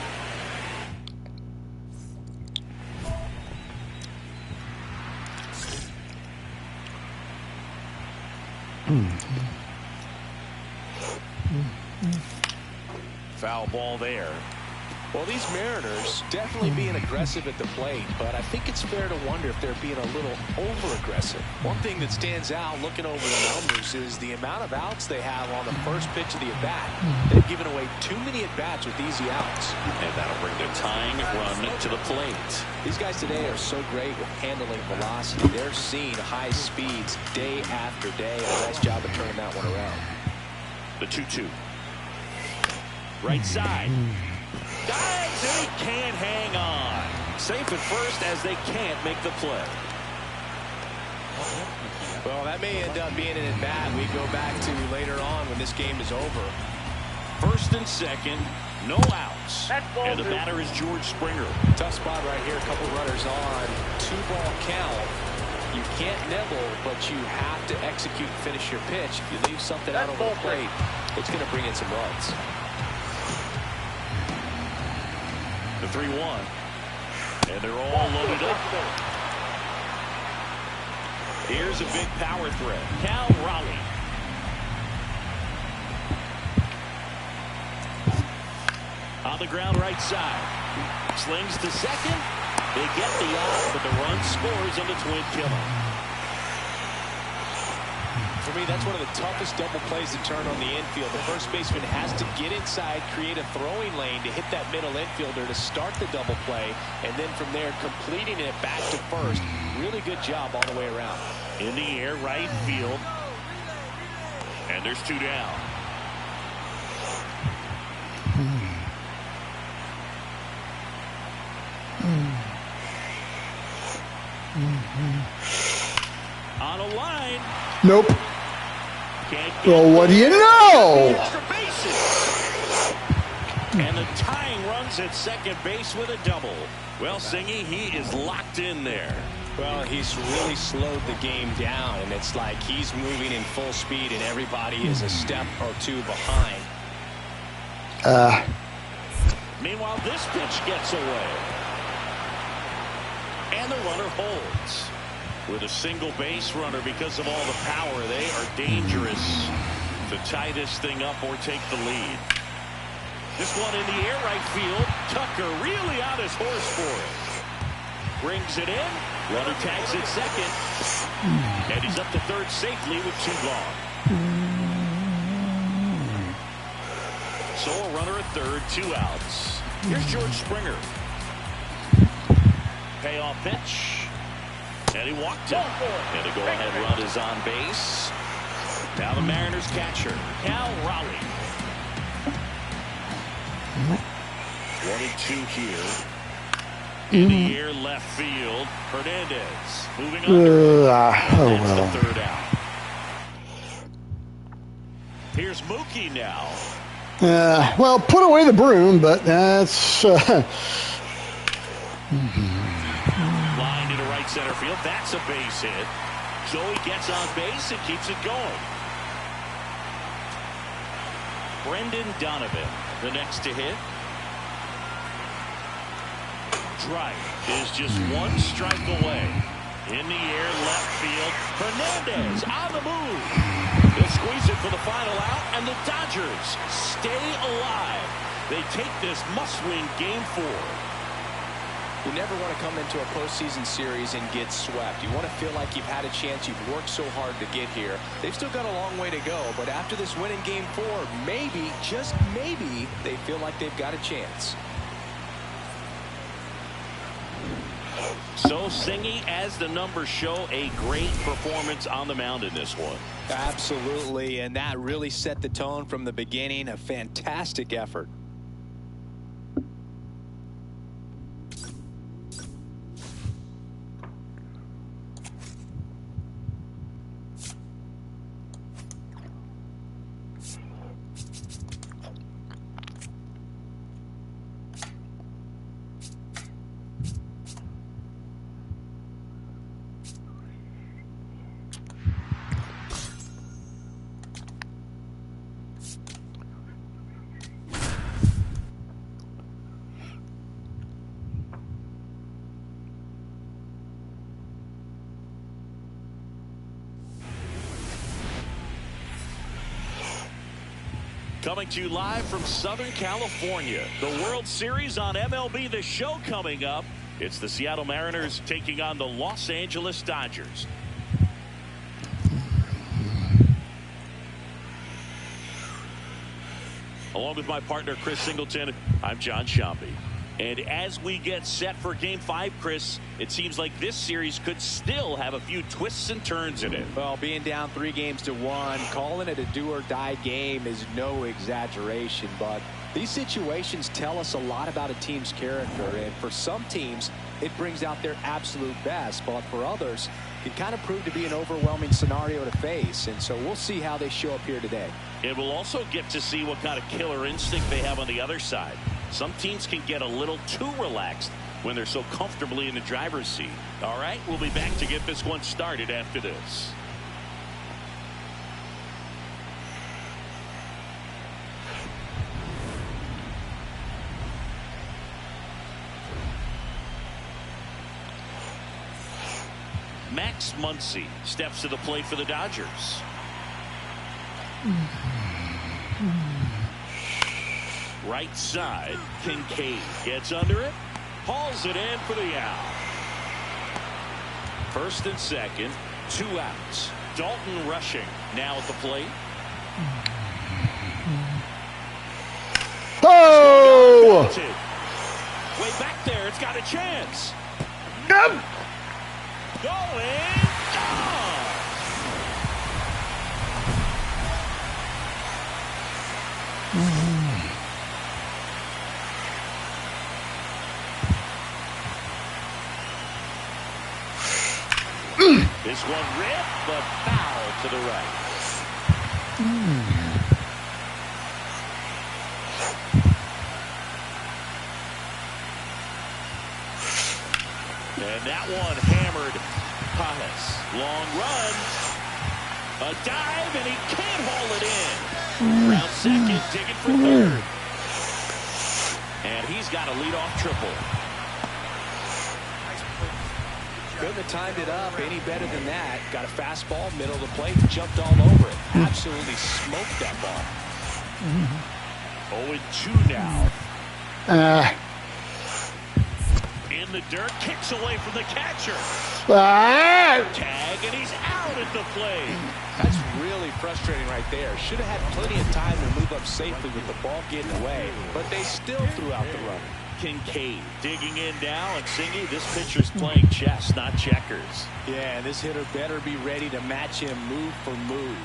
S2: Foul ball there.
S3: Well, these Mariners definitely being aggressive at the plate, but I think it's fair to wonder if they're being a little over-aggressive. One thing that stands out looking over the numbers is the amount of outs they have on the first pitch of the at-bat. They've given away too many at-bats with easy outs.
S2: And that'll bring the tying run to the plate.
S3: These guys today are so great with handling velocity. They're seeing high speeds day after day. A nice job of turning that one around.
S2: The 2-2. Right side. Dives, and he can't hang on. Safe at first as they can't make the play.
S3: Well, that may end up being an at-bat we go back to later on when this game is over.
S2: First and second, no outs. And the batter is George Springer.
S3: Tough spot right here. A couple runners on. 2-ball count. You can't nibble, but you have to execute and finish your pitch. If you leave something out over the plate, it's going to bring in some runs.
S2: The 3-1. And they're all loaded up. Here's a big power threat. Cal Raleigh. On the ground right side. Slings to second. They get the out, but the run scores on the twin killer.
S3: For me, that's one of the toughest double plays to turn on the infield. The first baseman has to get inside, create a throwing lane to hit that middle infielder to start the double play, and then from there completing it back to first. Really good job all the way around.
S2: In the air, right field. And there's 2 down. On a line.
S1: Nope. Well, what do you know?
S2: Extra bases. And the tying runs at second base with a double. Well, Singy, he is locked in there.
S3: Well, he's really slowed the game down, and it's like he's moving in full speed, and everybody is a step or two behind.
S2: Meanwhile, this pitch gets away. And the runner holds. With a single base runner, because of all the power, they are dangerous to tie this thing up or take the lead. This one in the air, right field. Tucker really on his horse for it. Brings it in. Runner tags at second. And he's up to third safely with 2 gone. So a runner at third, 2 outs. Here's George Springer. Payoff pitch. And he walked it. And the go-ahead run is on base. Now the Mariners catcher, Cal Raleigh. 1-2 here. In the air, left field. Hernandez moving under. That's the 3rd out. Here's Mookie now.
S1: Well, put away the broom, but that's...
S2: Line into right center field. That's a base hit. So he gets on base and keeps it going. Brendan Donovan, the next to hit. Drive is just 1 strike away. In the air, left field. Hernandez on the move. He'll squeeze it for the final out, and the Dodgers stay alive. They take this must-win game 4.
S3: You never want to come into a postseason series and get swept. You want to feel like you've had a chance. You've worked so hard to get here. They've still got a long way to go, but after this win in game 4, maybe, just maybe, they feel like they've got a chance.
S2: So Singy, as the numbers show, a great performance on the mound in this one.
S3: Absolutely, and that really set the tone from the beginning. A fantastic effort.
S2: Coming to you live from Southern California. The World Series on MLB The Show coming up. It's the Seattle Mariners taking on the Los Angeles Dodgers. Along with my partner, Chris Singleton, I'm John Shambi. And as we get set for Game 5, Chris, it seems like this series could still have a few twists and turns in it.
S3: Well, being down 3-1, calling it a do-or-die game is no exaggeration, but these situations tell us a lot about a team's character, and for some teams, it brings out their absolute best, but for others, It kind of proved to be an overwhelming scenario to face, and so we'll see how they show up here today.
S2: And we'll also get to see what kind of killer instinct they have on the other side. Some teams can get a little too relaxed when they're so comfortably in the driver's seat. All right, we'll be back to get this one started after this. Max Muncy steps to the plate for the Dodgers. Right side, Kincaid gets under it, hauls it in for the out. First and second, 2 outs. Dalton rushing now at the plate.
S1: Oh!
S2: Way back there, it's got a chance.
S1: Nope.
S2: Going down. This one ripped, but foul to the right. And that one hammered Pajas. Long run. A dive, and he can't haul it in. Round second, digging for third. And he's got a leadoff triple.
S3: Couldn't have timed it up any better than that. Got a fastball, middle of the plate, jumped all over it. Absolutely smoked that ball.
S2: 0-2 now. In the dirt, kicks away from the catcher. Tag, and he's out at the plate.
S3: That's really frustrating right there. Should have had plenty of time to move up safely with the ball getting away, but they still threw out the runner.
S2: Kincaid digging in now, and Singy, this pitcher's playing chess, not checkers.
S3: Yeah, this hitter better be ready to match him move for move.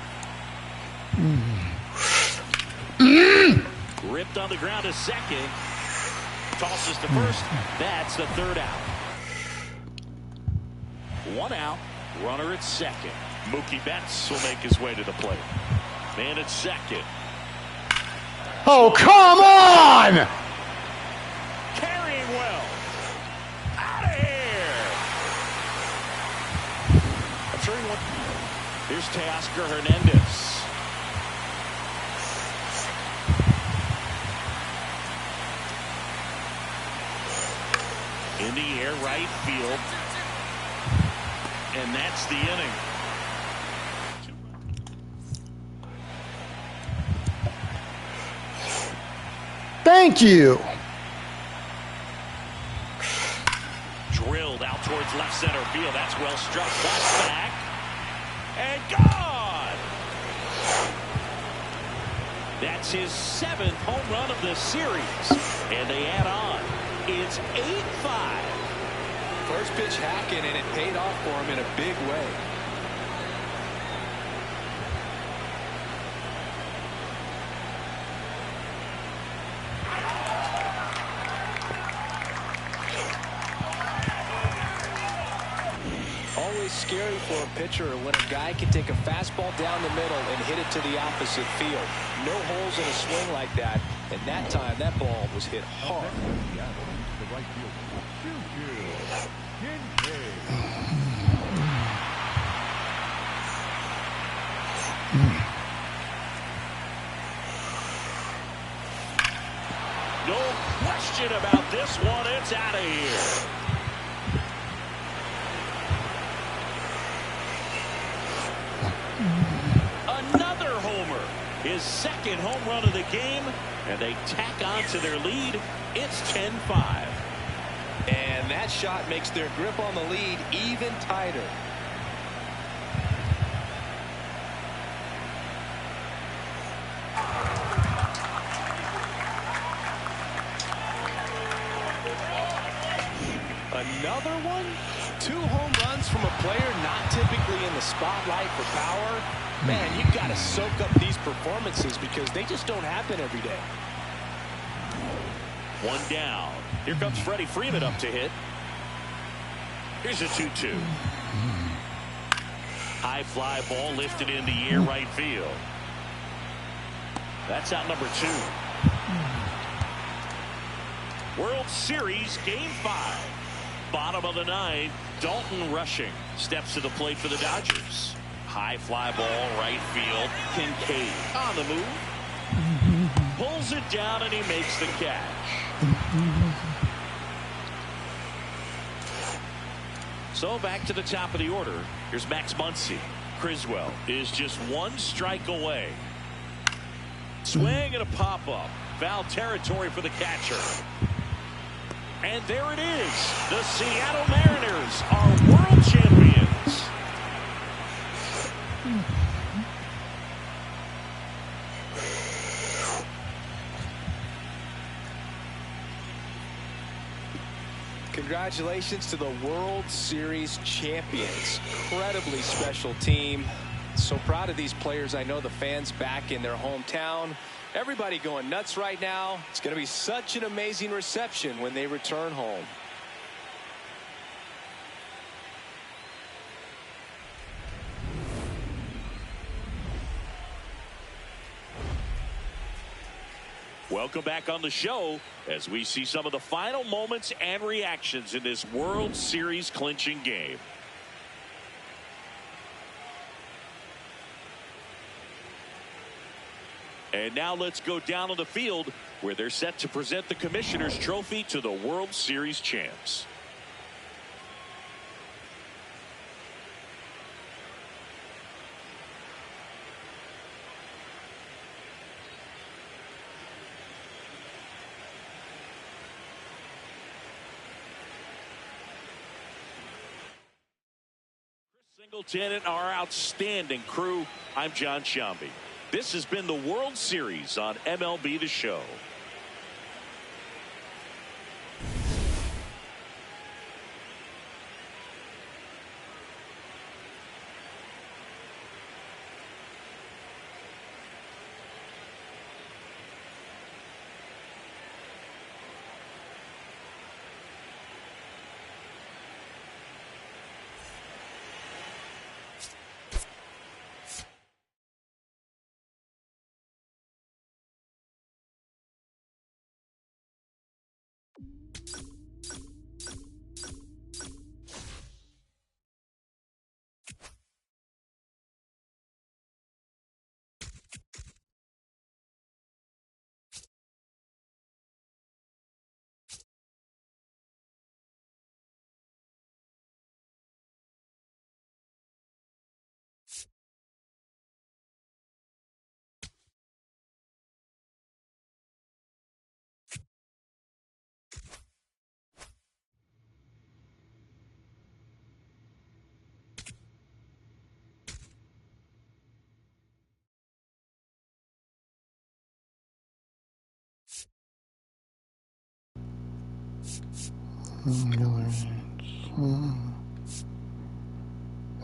S2: Ripped on the ground to second. Tosses to first. That's the third out. 1 out. Runner at second. Mookie Betts will make his way to the plate. Man at second.
S1: Oh, come on!
S2: Carrying well. Out of here. I'm sure he wants. Here's Teoscar Hernandez. In the air, right field. And that's the inning.
S1: Thank you.
S2: Drilled out towards left center field. That's well struck. That's back. And gone. That's his 7th home run of the series. And they add on. It's 8-5.
S3: First pitch hacking, and it paid off for him in a big way. Always scary for a pitcher when a guy can take a fastball down the middle and hit it to the opposite field. No holes in a swing like that, and that time that ball was hit hard.
S4: The right fielder. 2-2. Kincaid.
S2: No question about this one. It's out of here. Another homer. His 2nd home run of the game. And they tack on to their lead. It's 10-5.
S3: And that shot makes their grip on the lead even tighter. Another one? 2 home runs from a player not typically in the spotlight for power. Man, you've got to soak up these performances because they just don't happen every day.
S2: 1 down. Here comes Freddie Freeman up to hit. Here's a 2-2. High fly ball lifted in the air right field. That's out number 2. World Series Game 5. Bottom of the 9th. Dalton rushing. Steps to the plate for the Dodgers. High fly ball right field. Kincaid on the move. Pulls it down and he makes the catch. So back to the top of the order. Here's Max Muncy. Criswell is just one strike away. Swing and a pop-up. Foul territory for the catcher. And there it is. The Seattle Mariners are world champions.
S3: Congratulations to the World Series champions. Incredibly special team. So proud of these players. I know the fans back in their hometown. Everybody going nuts right now. It's going to be such an amazing reception when they return home.
S2: Welcome back on the show as we see some of the final moments and reactions in this World Series clinching game. And now let's go down on the field where they're set to present the Commissioner's Trophy to the World Series champs. Singleton and our outstanding crew. I'm John Shambi. This has been the World Series on MLB The Show.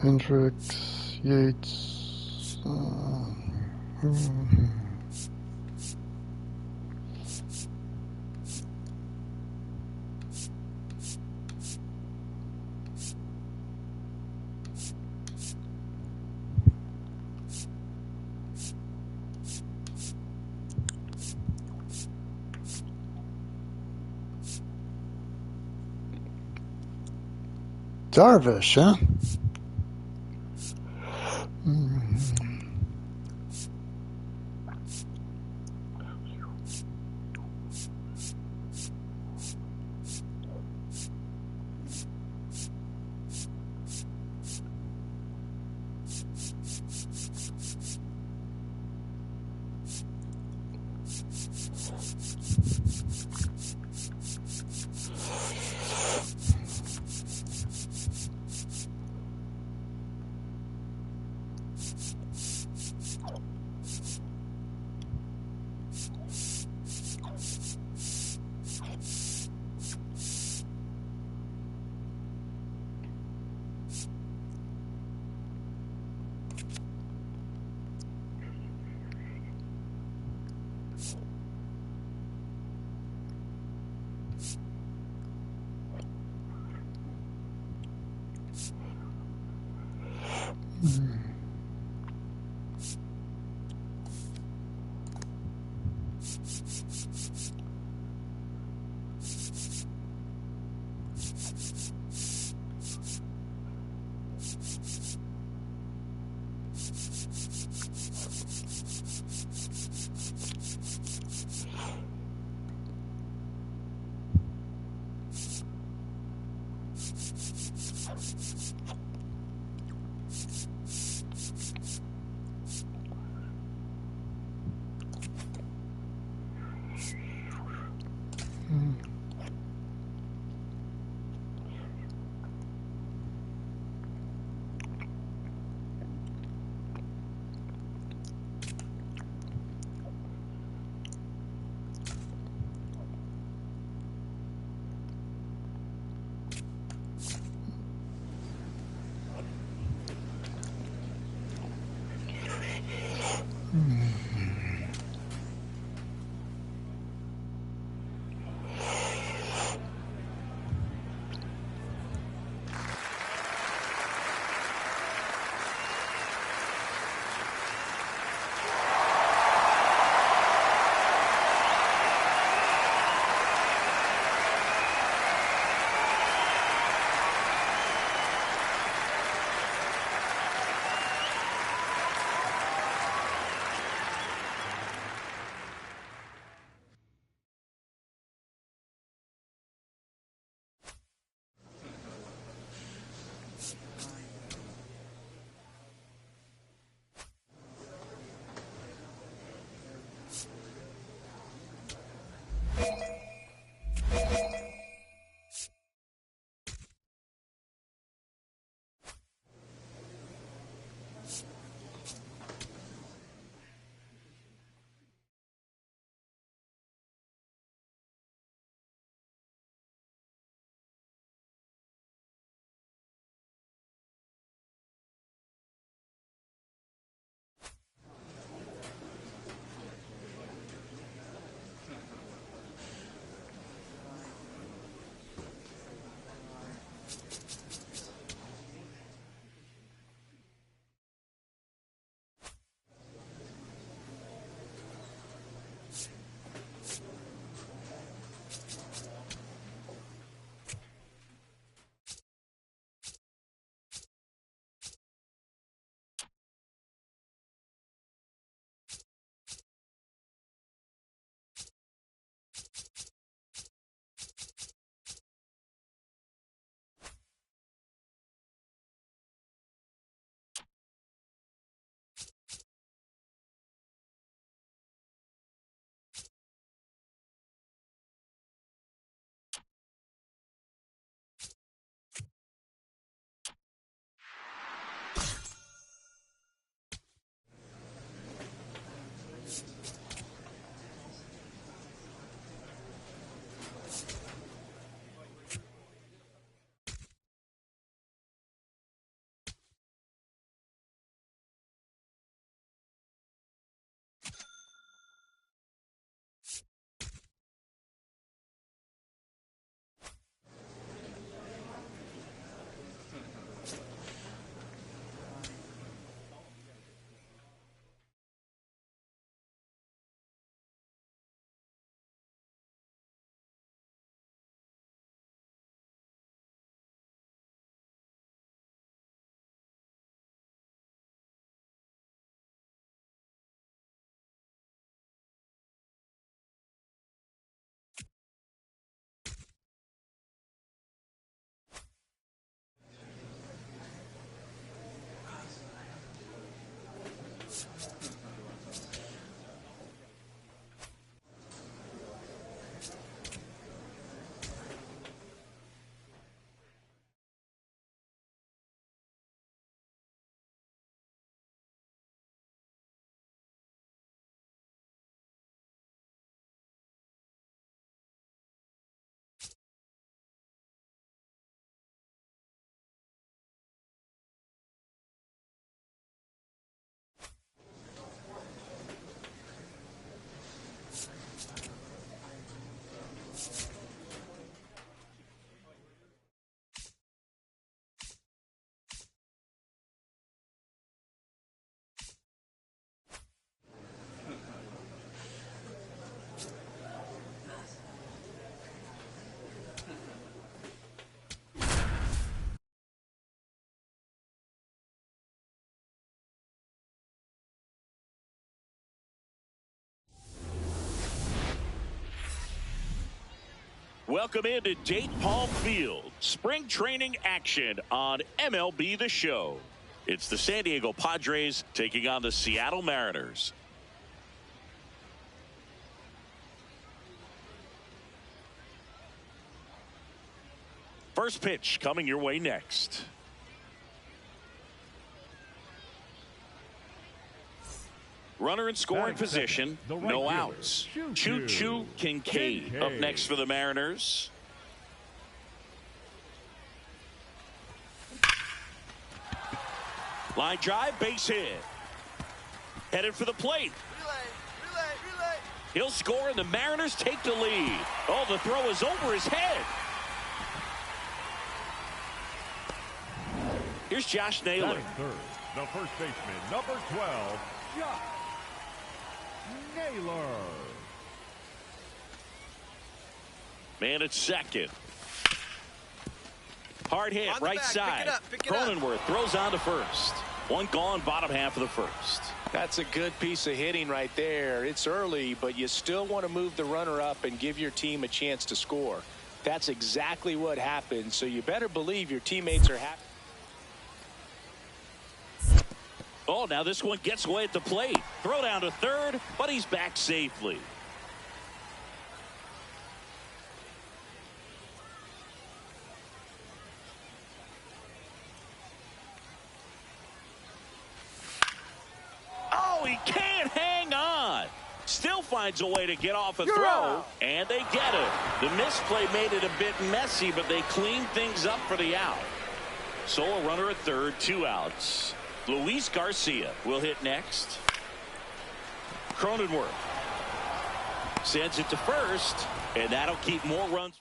S1: Hendricks, Yates. Darvish, huh?
S2: Welcome into Dayton Palm Field. Spring training action on MLB The Show. It's the San Diego Padres taking on the Seattle Mariners. First pitch coming your way next. Runner in scoring position, no outs. Choo-Choo Kincaid up next for the Mariners. Line drive, base hit. Headed for the plate.
S5: Relay.
S2: He'll score and the Mariners take the lead. Oh, the throw is over his head. Here's Josh Naylor.
S4: Third, the first baseman, number 12, Josh Naylor.
S2: Man at second. Hard hit,
S5: On the
S2: right
S5: back.
S2: side.
S5: Pick it up.
S2: Cronenworth throws on to first. One gone, bottom half of the first.
S3: That's a good piece of hitting right there. It's early, but you still want to move the runner up and give your team a chance to score. That's exactly what happened, so you better believe your teammates are happy.
S2: Oh, now this one gets away at the plate. Throw down to third, but he's back safely. Oh, he can't hang on. Still finds a way to get off a throw, and they get it. The misplay made it a bit messy, but they cleaned things up for the out. So a runner at third, 2 outs. Luis Garcia will hit next. Cronenworth sends it to first, and that'll keep more runs.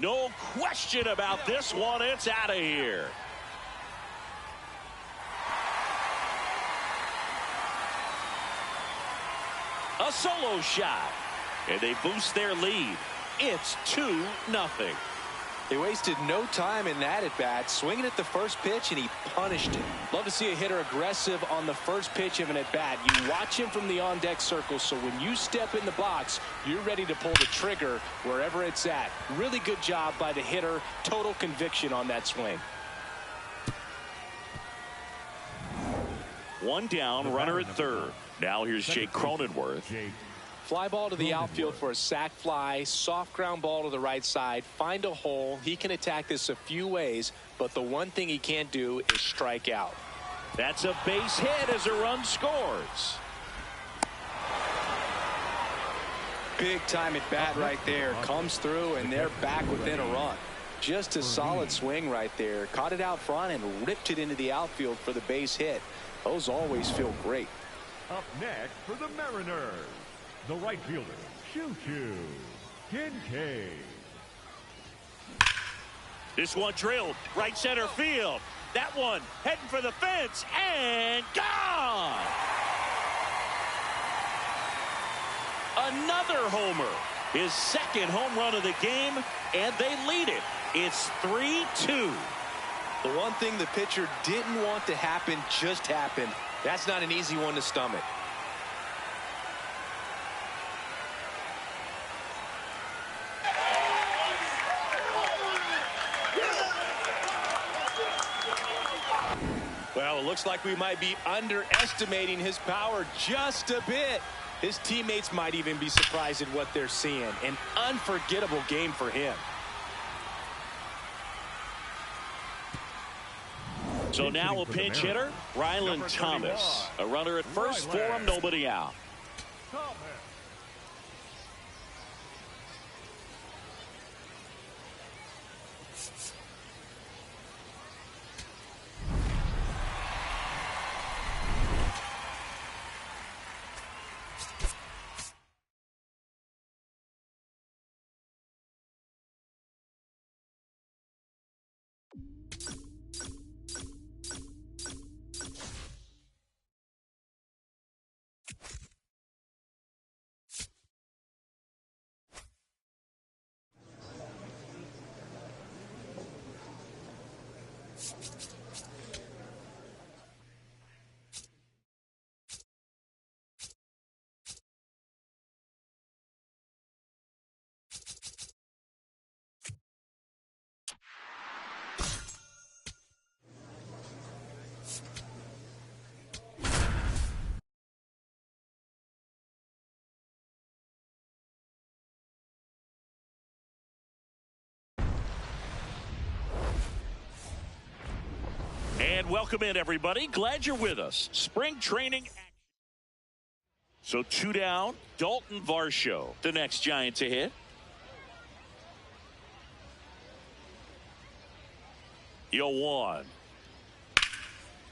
S2: No question about this one. It's out of here. A solo shot, and they boost their lead. It's 2-0.
S3: They wasted no time in that at bat, swinging at the first pitch, and he punished it. Love to see a hitter aggressive on the first pitch of an at bat. You watch him from the on-deck circle, so when you step in the box, you're ready to pull the trigger wherever it's at. Really good job by the hitter. Total conviction on that swing.
S2: One down, runner at third. Now here's Jake Cronenworth.
S3: Fly ball to the outfield for a sac fly. Soft ground ball to the right side. Find a hole. He can attack this a few ways, but the one thing he can't do is strike out.
S2: That's a base hit as a run scores.
S3: Big time at bat right there. Comes through, and they're back within a run. Just a solid swing right there. Caught it out front and ripped it into the outfield for the base hit. Those always feel great.
S4: Up next for the Mariners, the right fielder, Choo-Choo Kincaid.
S2: This one drilled right center field. That one heading for the fence and gone. Another homer. His second home run of the game, and they lead it. It's 3-2.
S3: The one thing the pitcher didn't want to happen just happened. That's not an easy one to stomach. Well, it looks like we might be underestimating his power just a bit. His teammates might even be surprised at what they're seeing. An unforgettable game for him.
S2: So now a pinch hitter, Ryland Thomas. A runner at first for him, nobody out. And welcome in, everybody. Glad you're with us. Spring training action. So 2 down, Dalton Varsho, the next Giant to hit. Yo, 1.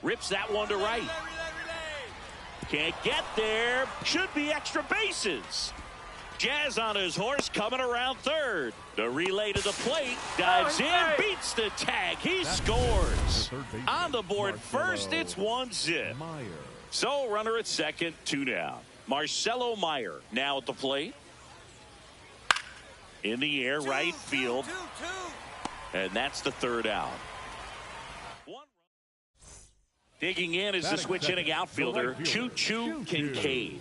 S2: Rips that one to right. Can't get there. Should be extra bases. Jazz on his horse coming around third. The relay to the plate. Dives in. Beats the tag. He scores. On the board first, it's 1-zip. So runner at second, 2 down. Marcelo Meyer now at the plate. In the air, right field. And that's the 3rd out. Digging in is the switch inning outfielder, Choo-Choo Kincaid.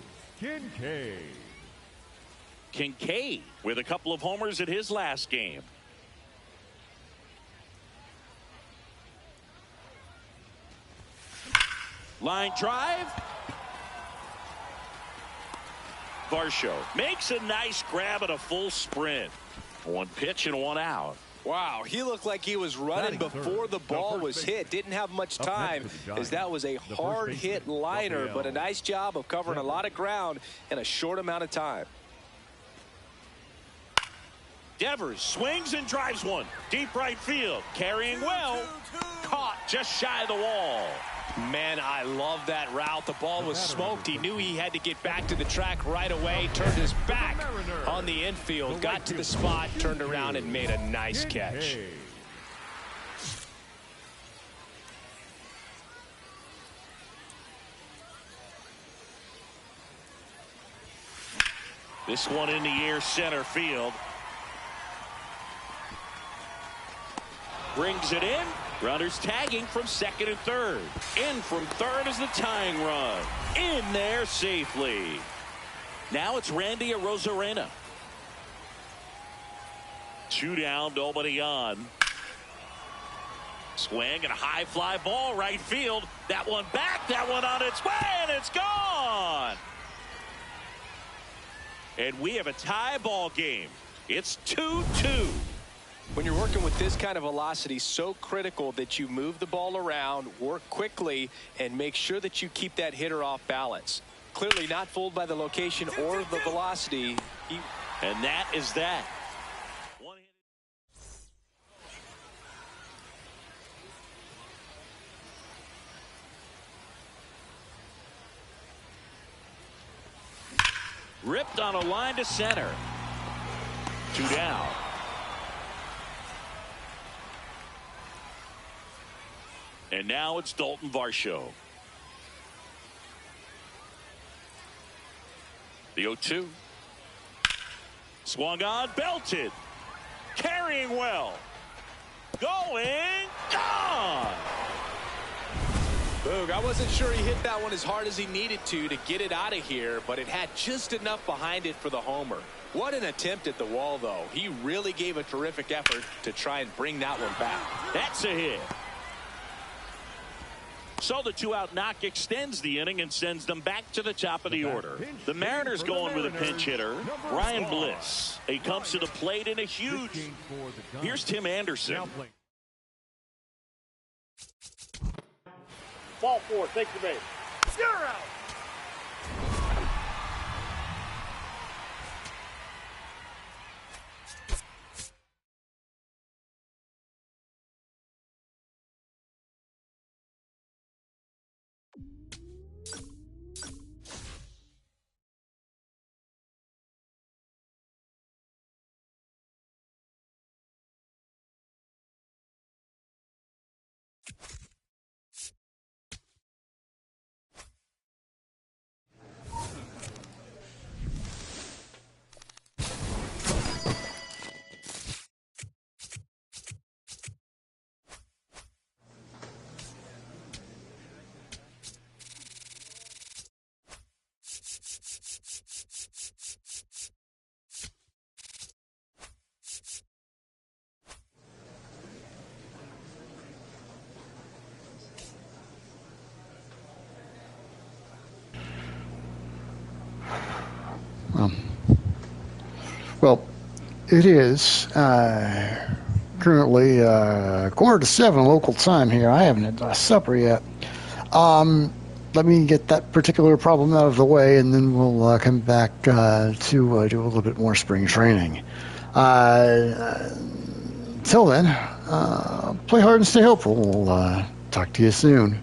S2: Kincaid with a couple of homers at his last game. Line drive. Varsho makes a nice grab at a full sprint. 1 pitch and 1 out.
S3: Wow, he looked like he was running before the ball was hit. Didn't have much time as that was a hard hit liner, but a nice job of covering a lot of ground in a short amount of time.
S2: Devers swings and drives one. Deep right field. Carrying well. Caught just shy of the wall.
S3: Man, I love that route. The ball was smoked. He knew he had to get back to the track right away. Turned his back on the infield. Got to the spot, turned around, and made a nice catch.
S2: This one in the air, center field. Brings it in. Runners tagging from second and third. In from third is the tying run. In there safely. Now it's Randy Arozarena. 2 down, nobody on. Swing and a high fly ball right field. That one back, that one on its way, and it's gone. And we have a tie ball game. It's 2-2.
S3: When you're working with this kind of velocity, so critical that you move the ball around, work quickly, and make sure that you keep that hitter off balance. Clearly not fooled by the location or the velocity.
S2: And that is that. Ripped on a line to center. 2 down. And now it's Dalton Varsho. The 0-2. Swung on, belted. Carrying well. Going, gone.
S3: Boog, I wasn't sure he hit that one as hard as he needed to get it out of here, but it had just enough behind it for the homer. What an attempt at the wall, though. He really gave a terrific effort to try and bring that one back.
S2: That's a hit. So the 2-out knock extends the inning and sends them back to the top of the order. The Mariners going with a pinch hitter, Ryan Bliss. He comes to the plate in a huge. Here's Tim Anderson.
S6: Ball 4, take the base. You're out.
S1: Well, it is currently 6:45 local time here. I haven't had supper yet. Let me get that particular problem out of the way, and then we'll come back to do a little bit more spring training. Till then, play hard and stay hopeful. We'll talk to you soon.